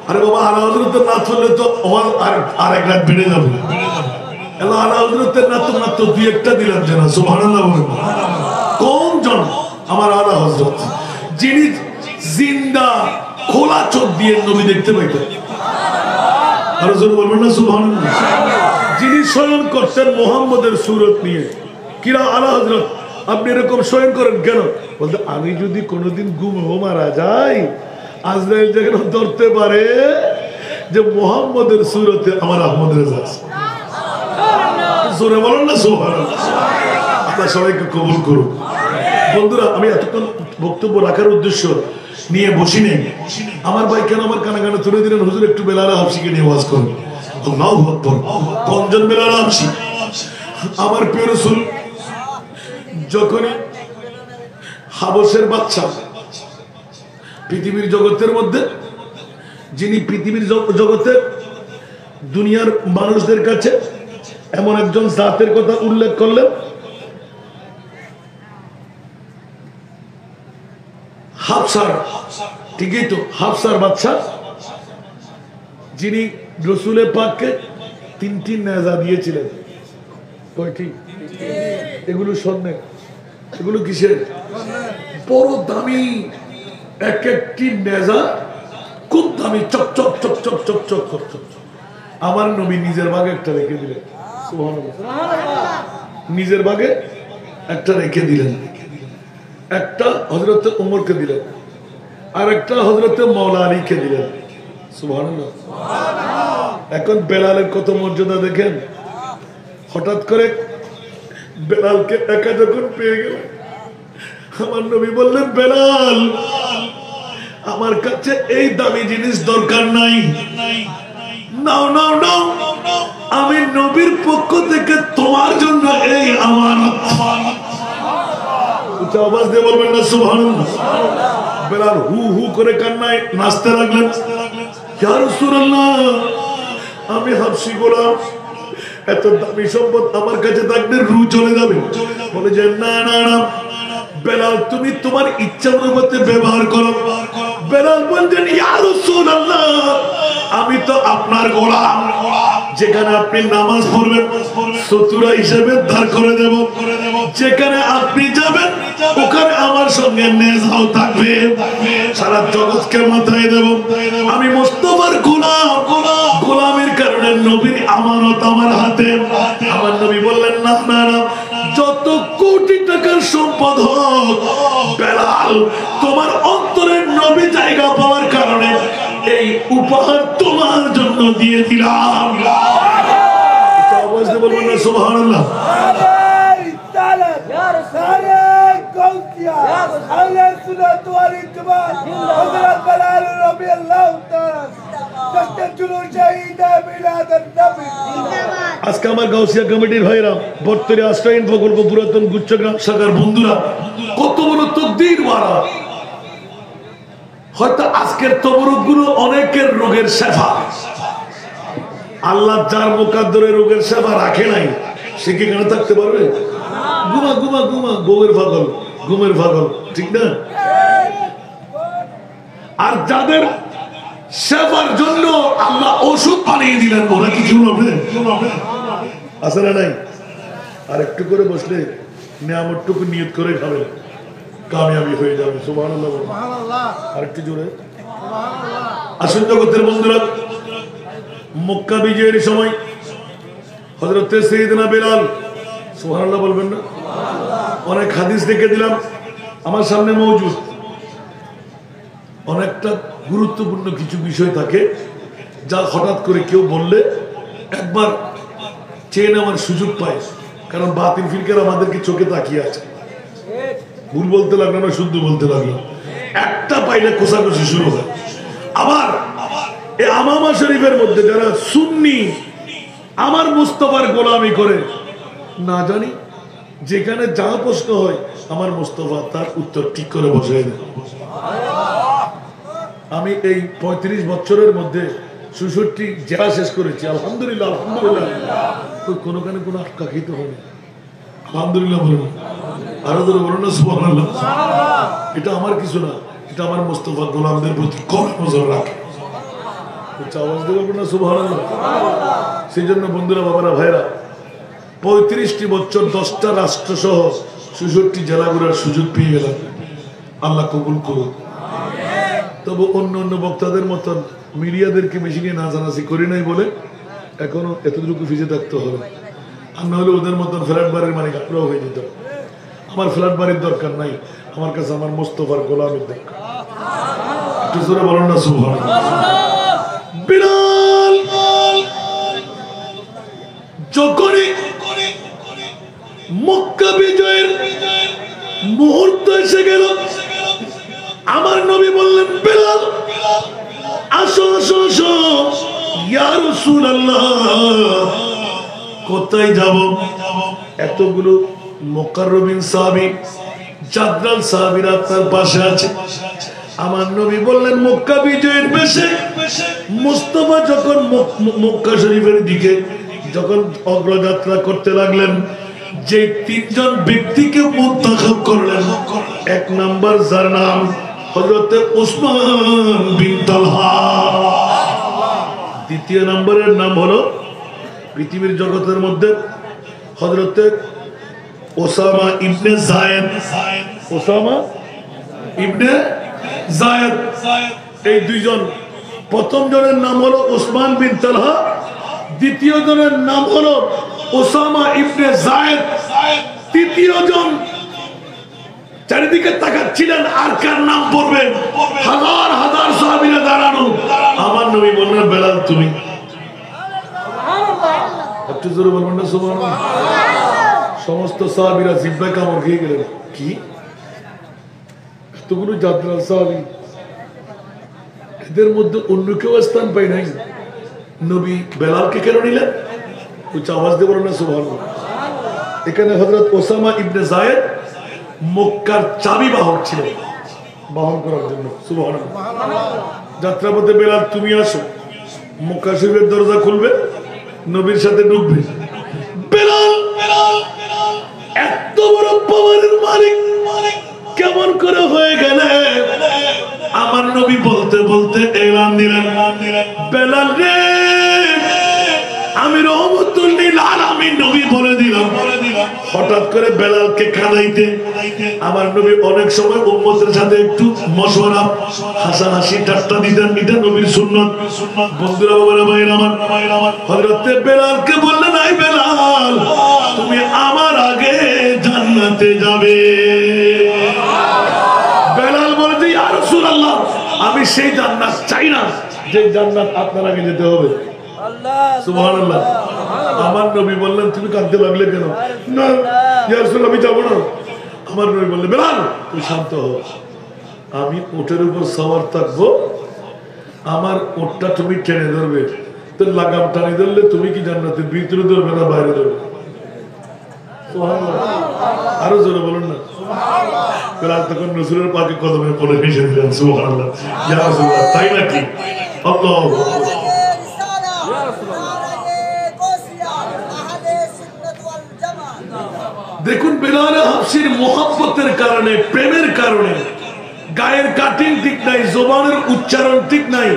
আরে বাবা আলা হযরতের নাম শুনলে তো আমার আরেক রাত বেড়ে যাবে আল্লাহ আলা হযরতের নাম তো মাত্র দুই একটা দিলাম জানা সুবহানাল্লাহ বলেন কোন জন আমার আলা হযরত যিনি জিন্দা খোলা চোখ দিয়ে নবী দেখতে পাইতেন আর জোরে বলবেন না সুবহানাল্লাহ যিনি শয়ন করতেন মুহাম্মদের সুরত নিয়ে কিরা আলা হযরত আপনি এরকম শয়ন করেন কেন বলতে আমি যদি কোনোদিন ঘুমও মারা যাই আজরাইল যেন ধরতে পারে যে মুহাম্মদের সুরতে আমার আহমদ রেজা আছে জোরে বলেন না সুবহানাল্লাহ আল্লাহ সবাইকে কবুল করুন বন্ধুরা আমি এতক্ষণ বক্তব্য রাখার উদ্দেশ্য নিয়ে বসি নেই আমার ভাই কেন আমার কানে কানে তুলে দিলেন হুজুর একটু বেলাল হাফসিকে নিয়ে ওয়াজ করুন আল্লাহু আকবার কোনজন বেলাল হাফসি আমার প্রিয় রাসূল যখনই হাবশের বাদশা পৃথিবীর জগতের মধ্যে যিনি পৃথিবীর জগতে দুনিয়ার মানুষদের কাছে এমন একজন জাতের কথা উল্লেখ করলেন হাবশার ঠিকই তো হাবশার বাদশা যিনি রাসূল পাককে তিনটি নেজা দিয়েছিলেন কয়টি এগুলো স্বর্ণের এগুলো কিসের বড় দামি এক একটি নেজা খুব দামি চক চক চক চক চক চক চক চক আমার নবী নিজের ভাগে একটা রেখে দিলেন নিজের ভাগে একটা রেখে দিলেন একটা হযরত ওমরকে দিলেন আর একটা হযরত মাওলা আলীকে দিলেন সুবহানাল্লাহ এখন বেলালের কত মর্যাদা দেখেন হঠাৎ করে বেলালকে একা যখন পেয়ে গেল আমার নবী বললেন বেলাল আমার কাছে এই দামি জিনিস দরকার নাই নাও নাও নাও আমি নবীর পক্ষ থেকে তোমার জন্য এই আমানত উচ্চ আওয়াজ দিয়ে বলবেন না সুবহানাল্লাহ বেলাল হু হু করে কান্নায় নাচতে লাগলেন ইয়া রাসূলুল্লাহ আমি হাবশী গোলাম এত দামি সম্পদ আমার কাছে থাকলে রু চলে যাবে বলে যে না না না বেলাল তুমি তোমার ইচ্ছা অনুপাতে ব্যবহার করো বেলাল বললেন ইয়া রাসূলুল্লাহ আমি তো আপনার গোলাম যেখানে আপনি নামাজ পড়বেন সতুরা হিসেবে দাঁড় করে দেব যেখানে আপনি যাবেন ওখানে আমার সঙ্গে নেজাও থাকবে সারা জগৎকে মাথায় দেব আমি মুস্তাফার গোলাম গোলামের কারণে নবীর আমানত আমার হাতে আমার নবী বললেন না না না যত কোটি টাকার সম্পদ হোক বেলাল তোমার অন্তরের নবী জায়গা পাওয়ার কারণে এই উপহার তোমার জন্য দিয়ে দিলাম আওয়াজ দিয়ে বলবেন না সুবহানাল্লাহ আজকে আমার গাউসিয়া কমিটির ভাইরা বর্তমানে আশ্রয়ন প্রকল্প পুরাতন গুচ্ছগ্রাম শাখার বন্ধুরা কত বড় তাকদীর ওয়ারা হয়তো আজকের তবরুক গুলো অনেকের রোগের সেবা, আল্লাহ যার মুকাদ্দরে রোগের সেবা রাখে নাই সে কি কেন থাকতে পারবে? ঘুমা ঘুমা ঘুমা, বউয়ের পাগল, ঘুমের পাগল, ঠিক না? আর যাদের সেবার জন্য আল্লাহ ওষুধ বানিয়ে দিলেন, ওরা কি চুল হবে? আছে না নাই? আর একটু করে বসলে নিয়ামতটুকু নিয়ত করে খাবেন, কামিয়াবি হয়ে যাবে। সুবহানাল্লাহ। আর একটু জোরে আসুন জগতের বন্ধুরা। মক্কা বিজয়ের সময় হযরত সাইয়েদনা বেলাল, সুবহানাল্লাহ বলবেন না? অনেক হাদিস দেখে দিলাম, আমার সামনে মওজুদ। অনেকটা গুরুত্বপূর্ণ কিছু বিষয় থাকে যা হঠাৎ করে কেউ বললে একবার চেয়ে নেওয়ার সুযোগ পায়, কারণ বাতিল ফিরকার আমাদেরকে চোখে তাকিয়ে আছে। ভুল বলতে লাগলো না, শুদ্ধ বলতে লাগলো, একটা পাইলে কোষাকুষি শুরু হয়। আবার এই আমামা শরীফের মধ্যে যারা সুন্নি আমার মুস্তাফার গোলামি করে, না জানি যেখানে যা প্রশ্ন হয় আমার মুস্তাফা তার উত্তর ঠিক করে বসাই দেয়। আমি এই 35 বছরের মধ্যে 66 জেলা শেষ করেছি, আলহামদুলিল্লাহ। আলহামদুলিল্লাহ, কোনোখানে কোনো আটকা খেতে হয়নি, আলহামদুলিল্লাহ বলুন। আরো ধরে বলুন না সুবহানাল্লাহ। এটা আমার কিছু না, এটা আমার মুস্তাফা গোলামদের প্রতি কম নজর রাখে। আওয়াজ দিয়ে বলবেন না সুবহানাল্লাহ। সেই জন্য বন্ধুরা, বাবারা, ভাইরা, 35টি বছর 10টা রাষ্ট্র সহ 66 জেলা ঘোরার সুযোগ পেয়ে গেলাম। আল্লাহ কবুল করুন। তবে অন্য অন্য বক্তাদের মতন মিডিয়াদেরকে বেশি নিয়ে নাচানাচি করি নাই বলে এখনো এতটুকু ফিজে থাকতে হবে, আর না হলে ওদের মতন ফ্ল্যাট বাড়ির মালিক আপনারাও হয়ে যেত। আমার ফ্ল্যাট বাড়ির দরকার নাই, আমার কাছে আমার মুস্তাফার গোলামের দরকার। একটু জোরে বলুন না সুবহানাল্লাহ। বিলাল যখনই মক্কা বিজয়ের মুহূর্ত এসে গেল, আমার নবী বললেন, বেলাল আসো আসো আসো, ইয়া রাসূলুল্লাহ। কোথায় যাব? এতগুলো মুকাররবিন সাহাবী, জাদরাল সাহাবীরা আপনার পাশে আছে। আমার নবী বললেন, মক্কা বিজয়ের বেশে মুস্তাফা যখন মক্কা শরীফের দিকে যখন অগ্রযাত্রা করতে লাগলেন, যে 3জন ব্যক্তিকে মুনতাখাব করলেন, 1 নাম্বার যার নাম হযরত উসমান বিন তালহা, 2য় নম্বরের নাম হলো পৃথিবীর জগতের মধ্যে হযরত ওসামা ইবনে যায়েদ। ওসামা ইবনে যায়েদ, এই 2জন। প্রথম জনের নাম হলো উসমান বিন তালহা, দ্বিতীয় জনের নাম হলো ওসামা ইবনে যায়েদ। 3য় জন চারিদিকে তাকাচ্ছিলেন আর কার নাম পড়বে। হাজার হাজার সাহাবীরা দাঁড়ানো। আমার নবী বললেন, বেলাল তুমি। একটু জোরে বলবেন না সুবহানাল্লাহ। সমস্ত সাহাবীরা জিহ্বায় কামড় খেয়ে গেলেন, কি এতগুলো জাদরাল সাহাবী, এদের মধ্যে অন্য কেউ স্থান পাই নাই, নবী বেলালকে কেন নিলেন? উচ্চ আওয়াজ দিয়ে বলেন না সুবহানাল্লাহ। এখানে হযরত ওসামা ইবনে যায়েদ মক্কার চাবি বাহক ছিলেন, বহন করার জন্য। সুবহানাল্লাহ। যাত্রাপথে বেলাল তুমি আসো, মক্কা শরীফের দরজা খুলবে, নবীর সাথে ঢুকবে। বেলাল এত বড় পাওয়ারের মালিক কেমন করে হয়ে গেলে? আমার নবী বলতে বলতে এলান দিলেন, বেলাল রে, আমি রহমতুল লিল আলামিন নবী বলে দিলাম। হঠাৎ করে বেলালকে খানাইতে আমার নবী অনেক সময় উম্মতের সাথে একটু মশওয়ারা, হাসাহাসি, ঠাট্টা দিতেন। এটা নবীর সুন্নাত। বন্ধুরা, বাবারা, ভাইরা আমার, হযরত বেলালকে বললেন, আই বেলাল, তুমি আমার আগে জান্নাতে যাবে। বেলাল বলে যে, ইয়া রাসূলুল্লাহ, আমি সেই জান্নাত চাই না যে জান্নাত আপনার আগে যেতে হবে। সুবহানাল্লাহ। আমার নবী বললেন, তুমি কাঁদতে লাগলে কেন? না ইয়া রাসূলুল্লাহ, আমি যাবো না। আমার নবী বললেন, বেলাল তুমি শান্ত হও, আমি ওটের উপর সওয়ার থাকবো, আমার ওটটা তুমি টেনে ধরবে, তো লাগাম টানি ধরলে তুমি কি জান্নাতের ভিতরে ধরবে না বাইরে ধরবে? সুবহানাল্লাহ। আরো জোরে বলুন না। তখন রসুলের পাকে কদমে পড়ে ভেসে দিলেন সুবহানাল্লাহ ইয়া রাসূলুল্লাহ তাই নাকি আল্লাহু দেখুন বেলাল হাবশির মোহাব্বতের কারণে প্রেমের কারণে গায়ের কাটিং ঠিক নাই জবানের উচ্চারণ ঠিক নাই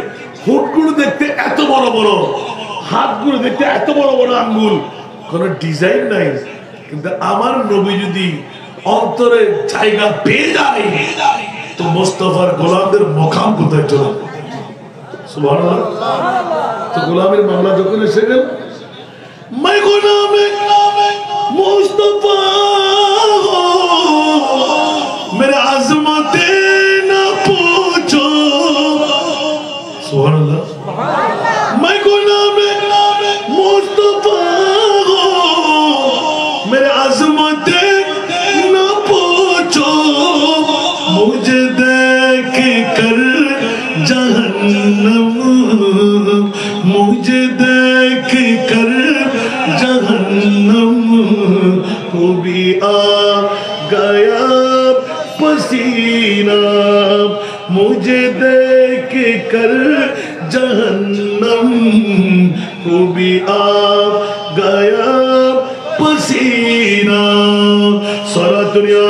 ঠোঁটগুলো দেখতে এত বড় বড় হাতগুলো দেখতে এত বড় বড় আঙ্গুল কোন ডিজাইন নাই কিন্তু আমার নবী যদি অন্তরে জায়গা পেয়ে যায় তো মুস্তাফার গোলামদের মকাম কোথায় চলে সুবহানাল্লাহ তো গোলামের মামলা যখন এসে গেল मैं गुलाम मुस्तफा मेरे आजमते ना पूछो सुभान अल्लाह मैं गुलाम मुस्तफा मेरे आजमते ना पूछो मुझे देख कर जहन्नम मुझे देख कर जहन्नम को भी आ गया पसीना मुझे देख कर जहन्नम को भी आ गया पसीना सारा दुनिया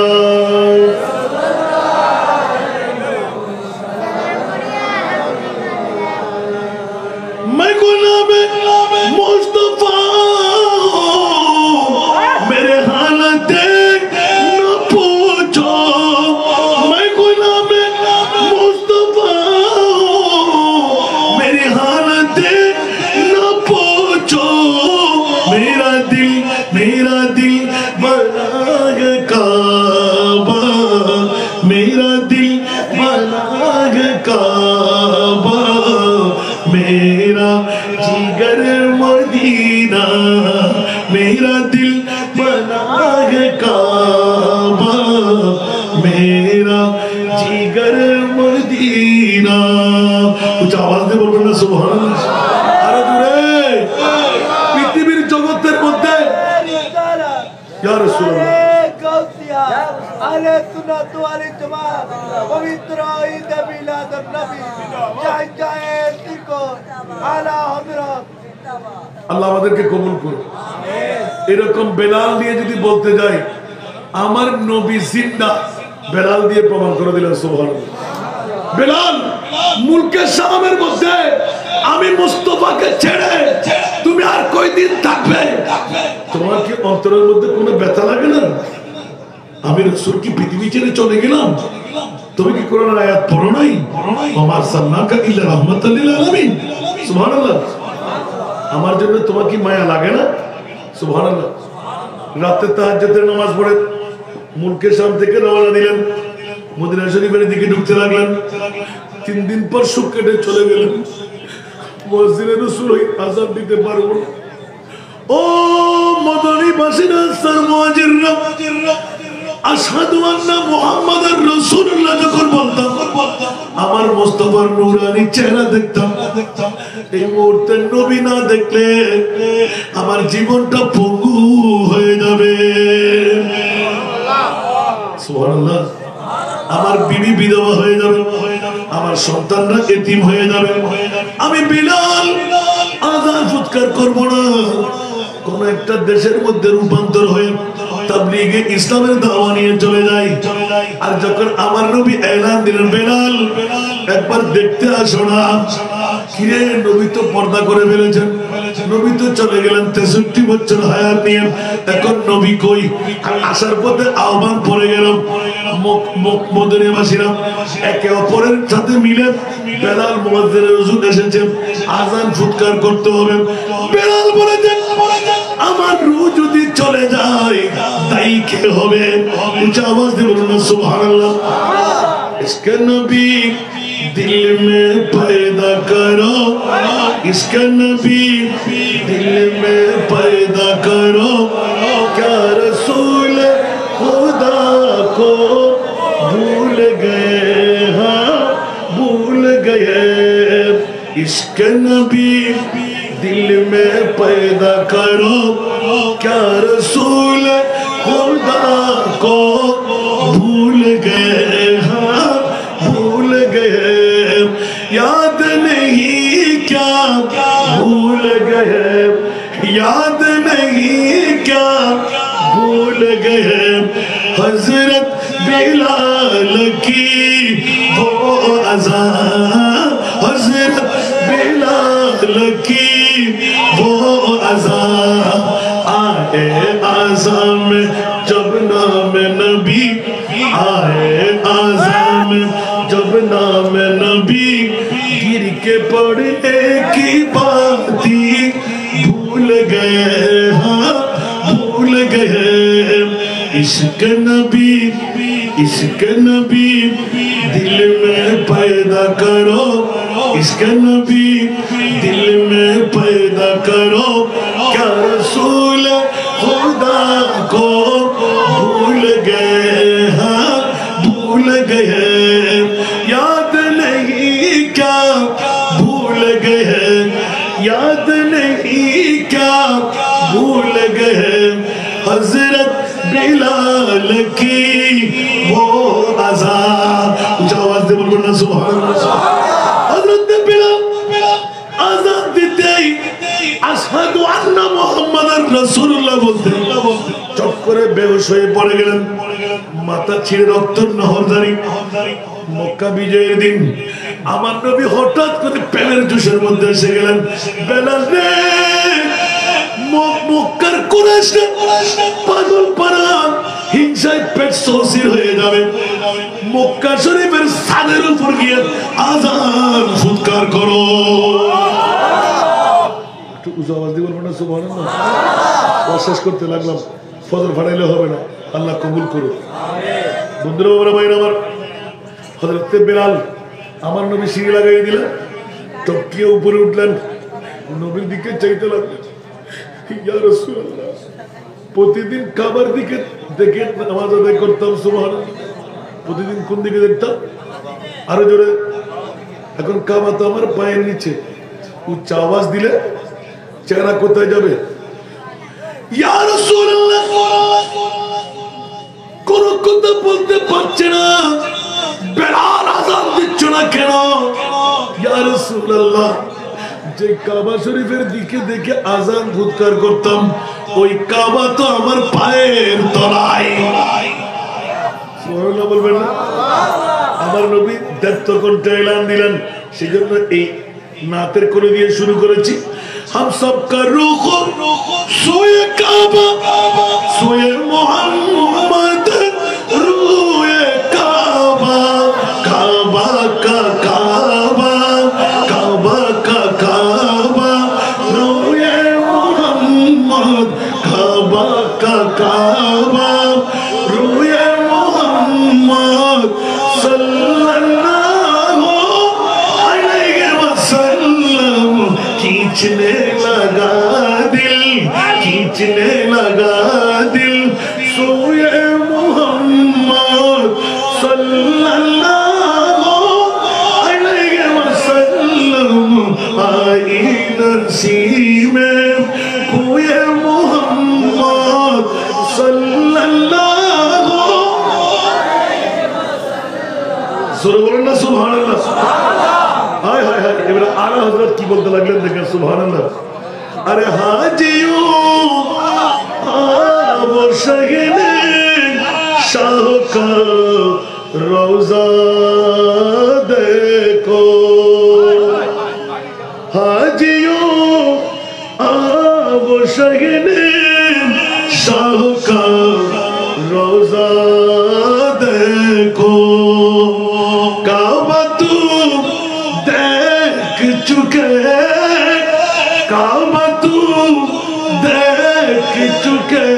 मैं गुलाम मुस्तफा मेरे हालत न पूछो मैं गुलाम मुस्तफा मेरी हालत न पूछो मेरा दिल बना है काबा मेरा दिल बना है काबा मेरा जिगर मदीना मेरा दिल बना है काबा मेरा जिगर मदीना कुछ आवाज दे बोलবেন না সুবহানাল্লাহ আরে দূরে পৃথিবীর জগতের মধ্যে ইয়া রাসূলুল্লাহ আলে সুন্নাত ওয়াল জামাত পবিত্র ঈদ মিলাদ নবী জয় জয় তিকো আলা হযরত আল্লাহ আমাদেরকে কবুল করুন আমিন এরকম বেলাল দিয়ে যদি বলতে যাই আমার নবী জিন্দা বেলাল দিয়ে প্রমাণ করে দিলেন সুবহানাল্লাহ বেলাল মুলকে শামের মধ্যে আমি মুস্তাফাকে ছেড়ে তুমি আর কয়দিন থাকবে তোমার কি অন্তরের মধ্যে কোনো ব্যথা লাগে না আমি রাসূল কি পৃথিবী ছেড়ে চলে গেলাম তুমি কি কোরআনের আয়াত পড়ো নাই ওমা আরসালনাকা ইল্লা রাহমাতাল লিল আলামিন সুবহানাল্লাহ আমার জন্য তোমার কি মায়া লাগে না সুবহানাল্লাহ রাতে তাহাজ্জুদের নামাজ পড়ে মুলকে শাম থেকে রওনা দিলেন মদিনা শরীফের দিকে ঢুকতে লাগলেন 3 দিন পর সুখ কেটে চলে গেলেন মসজিদে রাসূল আযান দিতে পারবো ও মদনী বাসিনা সর মুহাজিররা আশহাদু আন্না মুহাম্মাদার রাসূলুল্লাহ যখন বলতাম আমার মুস্তাফার নূরানি চেহারা দেখতাম এই মুহূর্তে নবী না দেখলে আমার জীবনটা পঙ্গু হয়ে যাবে সুবহানাল্লাহ আমার বিবি বিধবা হয়ে যাবে আমার সন্তানরা এতিম হয়ে যাবে আমি বিলাল আযান ফুৎকার করব না কোন একটা দেশের মধ্যে রূপান্তর হয়ে তাবলীগে ইসলামের দাওয়া নিয়ে চলে যাই আর যখন আমার নবী এলান দিলেন বেলাল একবার দেখতে আসো না কিরে নবী তো পর্দা করে ফেলেছেন নবী তো চলে গেলেন 63 বছর হায়াত নিয়ে এখন নবী কই আসার পথে আহ্বান পড়ে গেলাম মদিনাবাসীরা একে অপরের সাথে মিলে বেলাল মুয়াজ্জিনের হুজুর এসেছেন আযান ফুৎকার করতে হবে বেলাল বলেছেন আমার রূহ যদি চলে যায় তাই কি হবে উচ্চ আওয়াজ দিয়ে বলুন সুবহানাল্লাহ इसके नबी दिल में पैदा करो इसके नबी दिल में पैदा करो क्या रसूल खुदा को भूल गए हाँ भूल गए इसके नबी दिल में पैदा करो क्या रसूल खुदा को भूल गए याद नहीं क्या भूल गए, याद नहीं क्या भूल गए हजरत बिलाल की वो अज़ान, हजरत बिलाल की वो अज़ान। आए आज़ान में जब नाम नबी, आए आज़ान में जब नाम नबी, गिर के पड़ने की बात ही भूल गए, हाँ भूल गए। इश्क नबी, इश्क नबी दिल में पैदा करो, इश्क नबी दिल में पैदा करो। क्या रसूल खुदा को भूल गए, हाँ भूल गए। याद नहीं क्या भूल गए, याद नहीं क्या भूल गए हजरत बिलाल की वो अज़ान। ऊंचा आवाज दे बोल ना सुभान अल्लाह। हजरत बिलाल अज़ान देते ही अशहादु अन्ना मुहम्मदुर রাসূলুল্লাহ বলতে চট করে বেহুশ হয়ে পড়ে গেলেন, মাথা ছিঁড়ে রক্তের নহরদারি। মক্কা বিজয়ের দিন আমার নবী হঠাৎ করে প্রেমের জোশের মধ্যে এসে গেলেন। বেলাল রে, মক্কার কুরাইশরা পাগল পারা হিংসায় পেট সৌসির হয়ে যাবে। মক্কা শরীফের ছাদের উপর গিয়ে আযান ফুৎকার করো। একটু উঁচু আওয়াজ দিয়ে বলবো না সুবহানাল্লাহ। শেষ করতে লাগলাম, ফজর ফাটাইলে হবে না, আল্লাহ কবুল করুন। বন্ধুরা বাবারা ভাইরা আমার, হযরত বেলাল আমার নবী সিঁড়ি লাগাই দিলেন, টপকিয়ে উপরে উঠলেন, নবীর দিকে চাইতে লাগলেন। ইয়া রাসূলুল্লাহ, প্রতিদিন কাবার দিকে দেখে নামাজ আদায় করতাম, সুবহানাল্লাহ। প্রতিদিন কোন দিকে দেখতাম? আরো জোরে। এখন কাবা তো আমার পায়ের নিচে, উচ্চ আওয়াজ দিলে চেহারা কোথায় যাবে? ইয়া রাসূলুল্লাহ, কোন কথা বলতে পারছে না, বেলাল আযান দিচ্ছ না কেন? ইয়া রাসূলুল্লাহ, যে কাবা শরীফের দিকে দেখে আযান ফুৎকার করতাম, ওই কাবা তো আমার পায়ের তলায়। সুবহানাল্লাহ বলবেন না? আমার নবী দত্ত কণ্ঠে এলান দিলেন, সেজন্য এই নাতের করে দিয়ে শুরু করেছি। हम सबका रुख सोए काबा, सोए मोहम्मद रूए काबा, काबा का काबा, काबा का काबा रूए मोहम्मद, काबा का काबा रूए मोहम्मद सल्लल्लाहु अलैहि वसल्लम। खींचने लगा दिल, खींचने लगा दिल सोए मोहम्मद सल्लल्लाहु अलैहि वसल्लम। आई नसीब में कोए मोहम्मद सल्लल्लाहु अलैहि वसल्लम। सुनो बोलो ना सुभान अल्लाह। हाय हाय हाय, এবারে আলা হযরত কি বলতে লাগলেন দেখেন, সুবহানাল্লাহ। আরে হাজিও वो शहीने शाह का रोजा देखो, हाजियों वो शहीने शाह का रोजा देखो। काबा तू देख चुके, काबा तू देख चुके,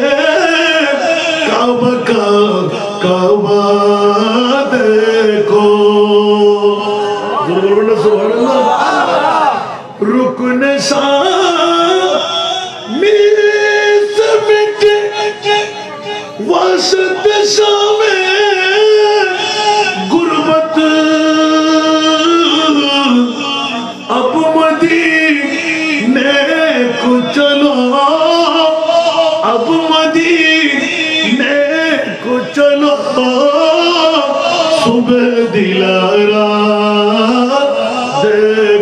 काबा का काबा देखो। बोलो ना सुभान अल्लाह। रुकन से मिटे वासत शामे गुरबत, अब मदीने को चलो, अब मदीने को चलो, सुबह दिलारा देख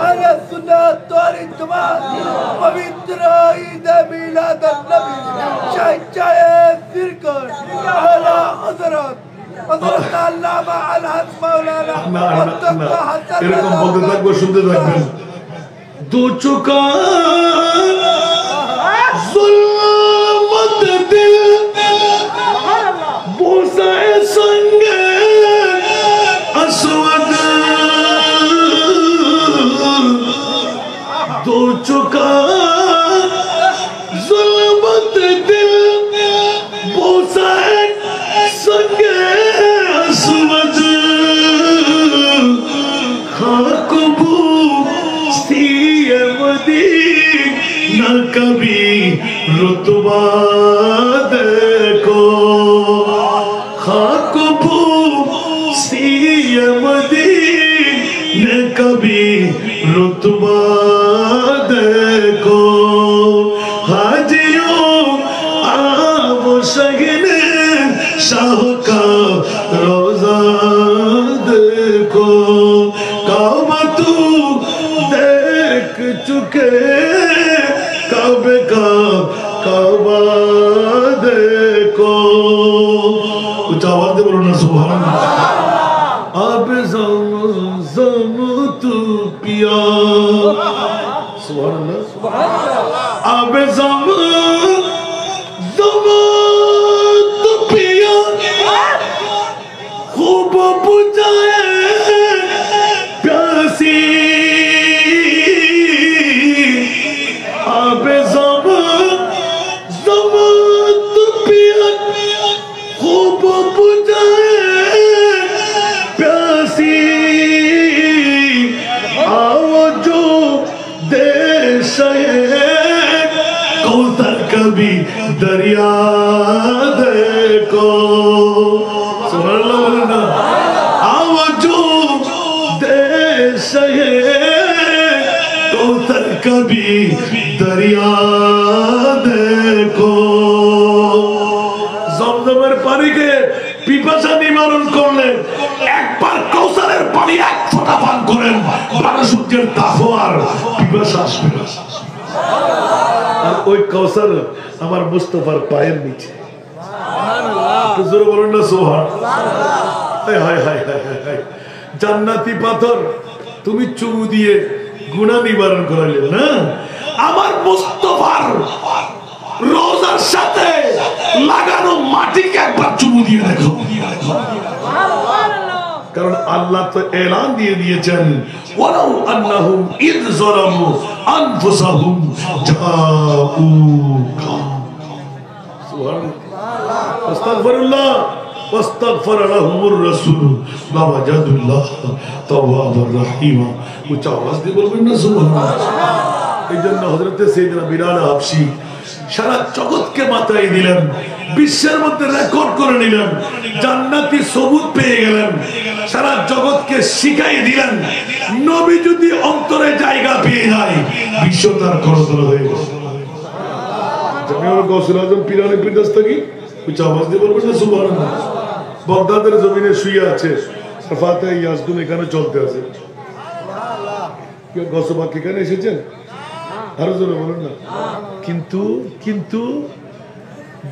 আহলে সুন্নাত ওয়াল জামাত পবিত্র ঈদ মিলাদ নবী শাইখ ফিরকান আলা হযরত আল্লামা আল-হাজ মাওলানা এরকম বলতে থাকবো, শুনতে থাকবেন। দু চোখা जुल्मत दिल बोसाए संगे असवद दो चुका जुल्मत दिल बोसाए संगे असवद खाकबू सीयमदी न कभी रुतबा देखो खाकबू सीयमदी न कभी रुतबा देखो हाजियों आव शगने शाह का रोजा देखो काबा तू देख चुके काबे का काबा देखो कुछ आवाज दे बोलो ना सुभान अल्लाह अब ज़म तू पिया सुभान अल्लाह अब ज़म तू पिया खूब बुझाए प्यासी अब ज़म तू पिया खूब बुझाए प्यासी आओ जो देश है कौसर कभी दरिया देखो सुन लो ना आओ जो देश है कौसर कभी दरिया देखो জমজমের পানিকে পিপাসা নিবারণ করলেন, একবার কৌসারের পানি এক ফোঁটা পান করেন, 12 সূর্যের তাপও আর পিপাসা আসবে না। আর ওই কৌসার আমার মুস্তাফার পায়ের নিচে। একটু জোরে বলুন না সুবহানাল্লাহ। হায় হায় হায় হায় হায়, জান্নাতি পাথর তুমি চুমু দিয়ে গুনাহ নিবারণ করাইলে না, আমার মুস্তাফার রোজার সাথে লাগানো মাটিকে একবার চুমু দিয়ে দেখো। কারণ আল্লাহ তো এলান দিয়ে দিয়েছেন ওয়ালাউ আন্নাহুম ইয যালামু আনফুসাহুম জাউকা সুবহানাল্লাহ আস্তাগফিরুল্লাহ ওয়াস্তাগফার লাহুমুর রাসূল লাওয়াজাদুল্লাহ তাওয়াবার রহিমা। উচ্চ আওয়াজ দিয়ে বলবেন না সুবহানাল্লাহ। এইজন্য হযরত সাইয়েদনা বিলাল হাবশী সারা জগৎকে মাথায় দিলেন, বিশ্বের মধ্যে রেকর্ড করে নিলেন, জান্নাতি সবুত পেয়ে গেলেন, সারা জগৎকে শিখাই দিলেন নবী যদি অন্তরে জায়গা পেয়ে যায় বিশ্ব তার করতল হয়ে গেছে। জামিউল গাউসুল আজম পীরানি পীরদস্তগী উচ্চ আওয়াজ দিয়ে বলবেন না সুবহানাল্লাহ। বাগদাদের জমিনে শুয়ে আছে, ফাতিহা ইয়াজদুন এখানে চলতে আছে। কেউ গসবাক এখানে এসেছেন? আরো জোরে বলুন না। কিন্তু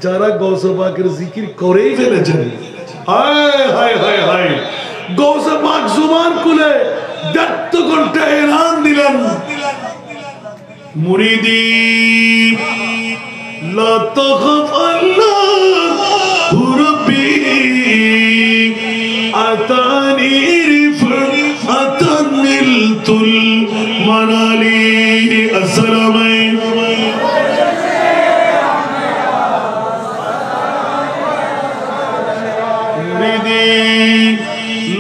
যারা গৌসে পাকের জিকির করেই ফেলেছেন, হায় হায় হায় হায়, গৌসে পাক জুবান খুলে 1.5 ঘন্টা এলান দিলেন, মুরিদি লা তাখাফ আল্লাহু রাব্বি আতানি রিফাতানিল তুল মানালি আসসালামাই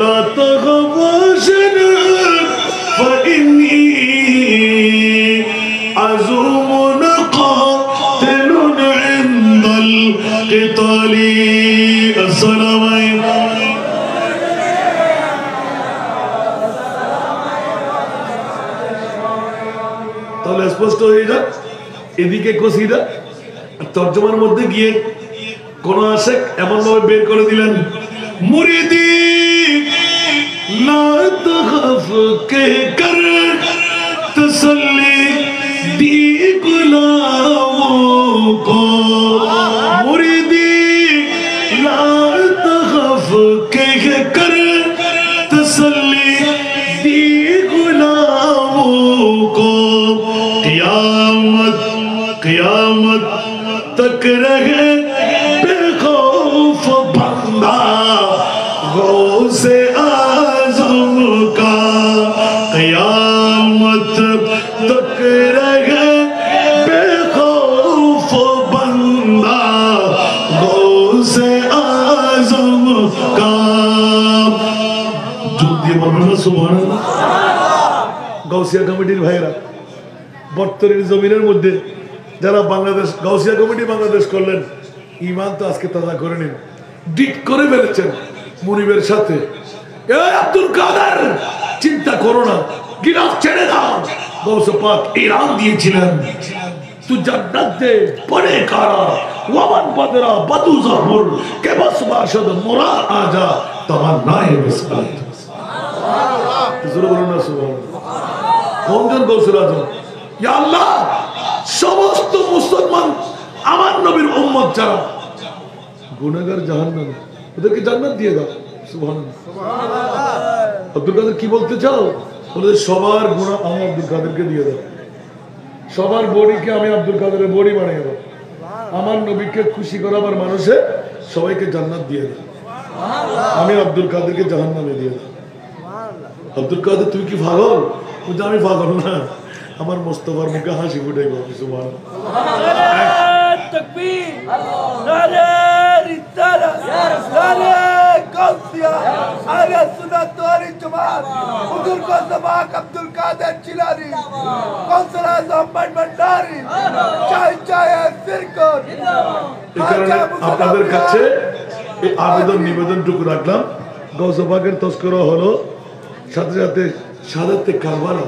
لا تغفشن فإني عزوم قاتل عند القتال السلام তাহলে স্পষ্ট হয়ে যাক এদিকে কসিদা তর্জমার মধ্যে গিয়ে কোন আশেক এমন ভাবে বের করে দিলেন मुरीदी ला तखफ के कर तसल्ली दी गुलामों को मुरीदी ला तखफ कह कर तसल्ली दी गुलामों को क़यामत तक रहे बेखौफ बंदा गौसे आज़म का क़यामत तक रहे बेखौफ बंदा गौसे आज़म का जो दिए बोलना सुभान अल्लाह गौसिया कमिटीर भाईरा বর্তমানের জমিনের মধ্যে যারা বাংলাদেশ গাউসিয়া কমিটি বাংলাদেশ করলেন ঈমান তো আজকে তাজা করে নিন ডিট করে ফেলেছেন মুনিবের সাথে এই আব্দুল কাদের চিন্তা করো না গিলাফ ছেড়ে দাও গৌসে পাক ইরান দিয়েছিলেন তু জান্নাত দে পড়ে কারা ওয়ামান বদরা বদু জহুর কে বস বাশদ মুরা আজা তামান্নায়ে বিসমিল্লাহ সুবহানাল্লাহ জোরে বলুন না সুবহানাল্লাহ কোনজন গৌসুল আজম ইয়া আল্লাহ সমস্ত মুসলমান আমার নবীর উম্মত যারা গুনাহগার জাহান্নামে ওদেরকে জান্নাত দিয়ে দাও সুবহানাল্লাহ সুবহানাল্লাহ আব্দুল কাদের কি বলতে চাও বলে সবার গুনাহ আমি আব্দুল কাদেরকে দিয়ে দাও সবার বডিকে আমি আব্দুল কাদেরের বডি বানিয়ে দাও আমার নবীকে খুশি করাবার মানুষে সবাইকে জান্নাত দিয়ে দাও আমি আব্দুল কাদেরকে জাহান্নামে দিয়ে দাও আব্দুল কাদের তুই কি পাগল বলতে আমি পাগল না আমার মোস্তফার মুখে হাসি ফুটে গেল সুবহানাল্লাহ তাকবীর নারে রিসালাত নারে গাউসিয়া আহলে সুন্নাত ওয়াল জামাত হুজুর কসবাক আব্দুল কাদের জিলানী কৌসর আযম ভান্ডারী চাই চাই ফিরকত এখানে আপনাদের কাছে এই আবেদন নিবেদনটুকু রাখলাম গৌসবাকের তস্করা হলো সাথে সাথে শাহাদাতে কারবালা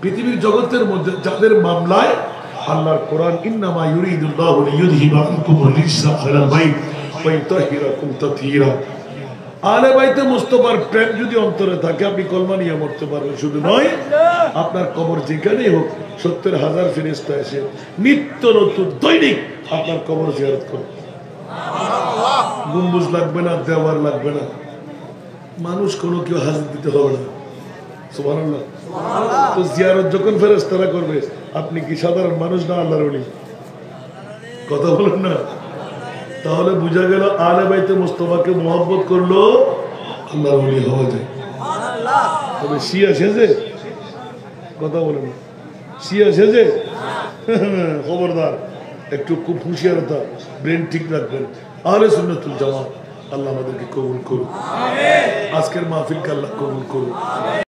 পৃথিবীর জগতের মধ্যে যাদের মামলায় আল্লাহর কোরআন ইন্নামা ইউরিদুল্লাহু লিইউযহিবা আনকুমুর রিজসা আহলাল বাইত ওয়া ইউতাহিরাকুম তাতহীরা আহলে বাইতে মুস্তাফার প্রেম যদি অন্তরে থাকে আপনি কলমা নিয়ে মরতে পারবেন শুধু নয় আপনার কবর যেখানেই হোক ৭০,০০০ ফেরেশতা এসে নিত্য নতুন দৈনিক আপনার কবর জিয়ারত করে সুবহানাল্লাহ গম্বুজ লাগবে না দেওয়ার লাগবে না মানুষ কোনো কেউ হাজির দিতে হবে না সুবহানাল্লাহ সুবহানাল্লাহ তো জিয়ারত যখন ফেরেশতারা করবে আপনি কি সাধারণ মানুষ না আল্লাহর ওলি কথা বলেন না তাহলে বুঝা গেল আহলে বাইতে মুস্তাফাকে মহব্বত করলো আল্লাহর ওলি হওয়া যায় সুবহানাল্লাহ তবে শিয়া সেজে কথা বলেন না শিয়া সেজে খবরদার একটু খুব হুঁশিয়ারতা ব্রেন ঠিক রাখবেন আহলে সুন্নাতুল জামাত আল্লাহ আমাদেরকে কবুল করুন আমিন আজকের মাহফিলকে আল্লাহ কবুল করুন আমিন।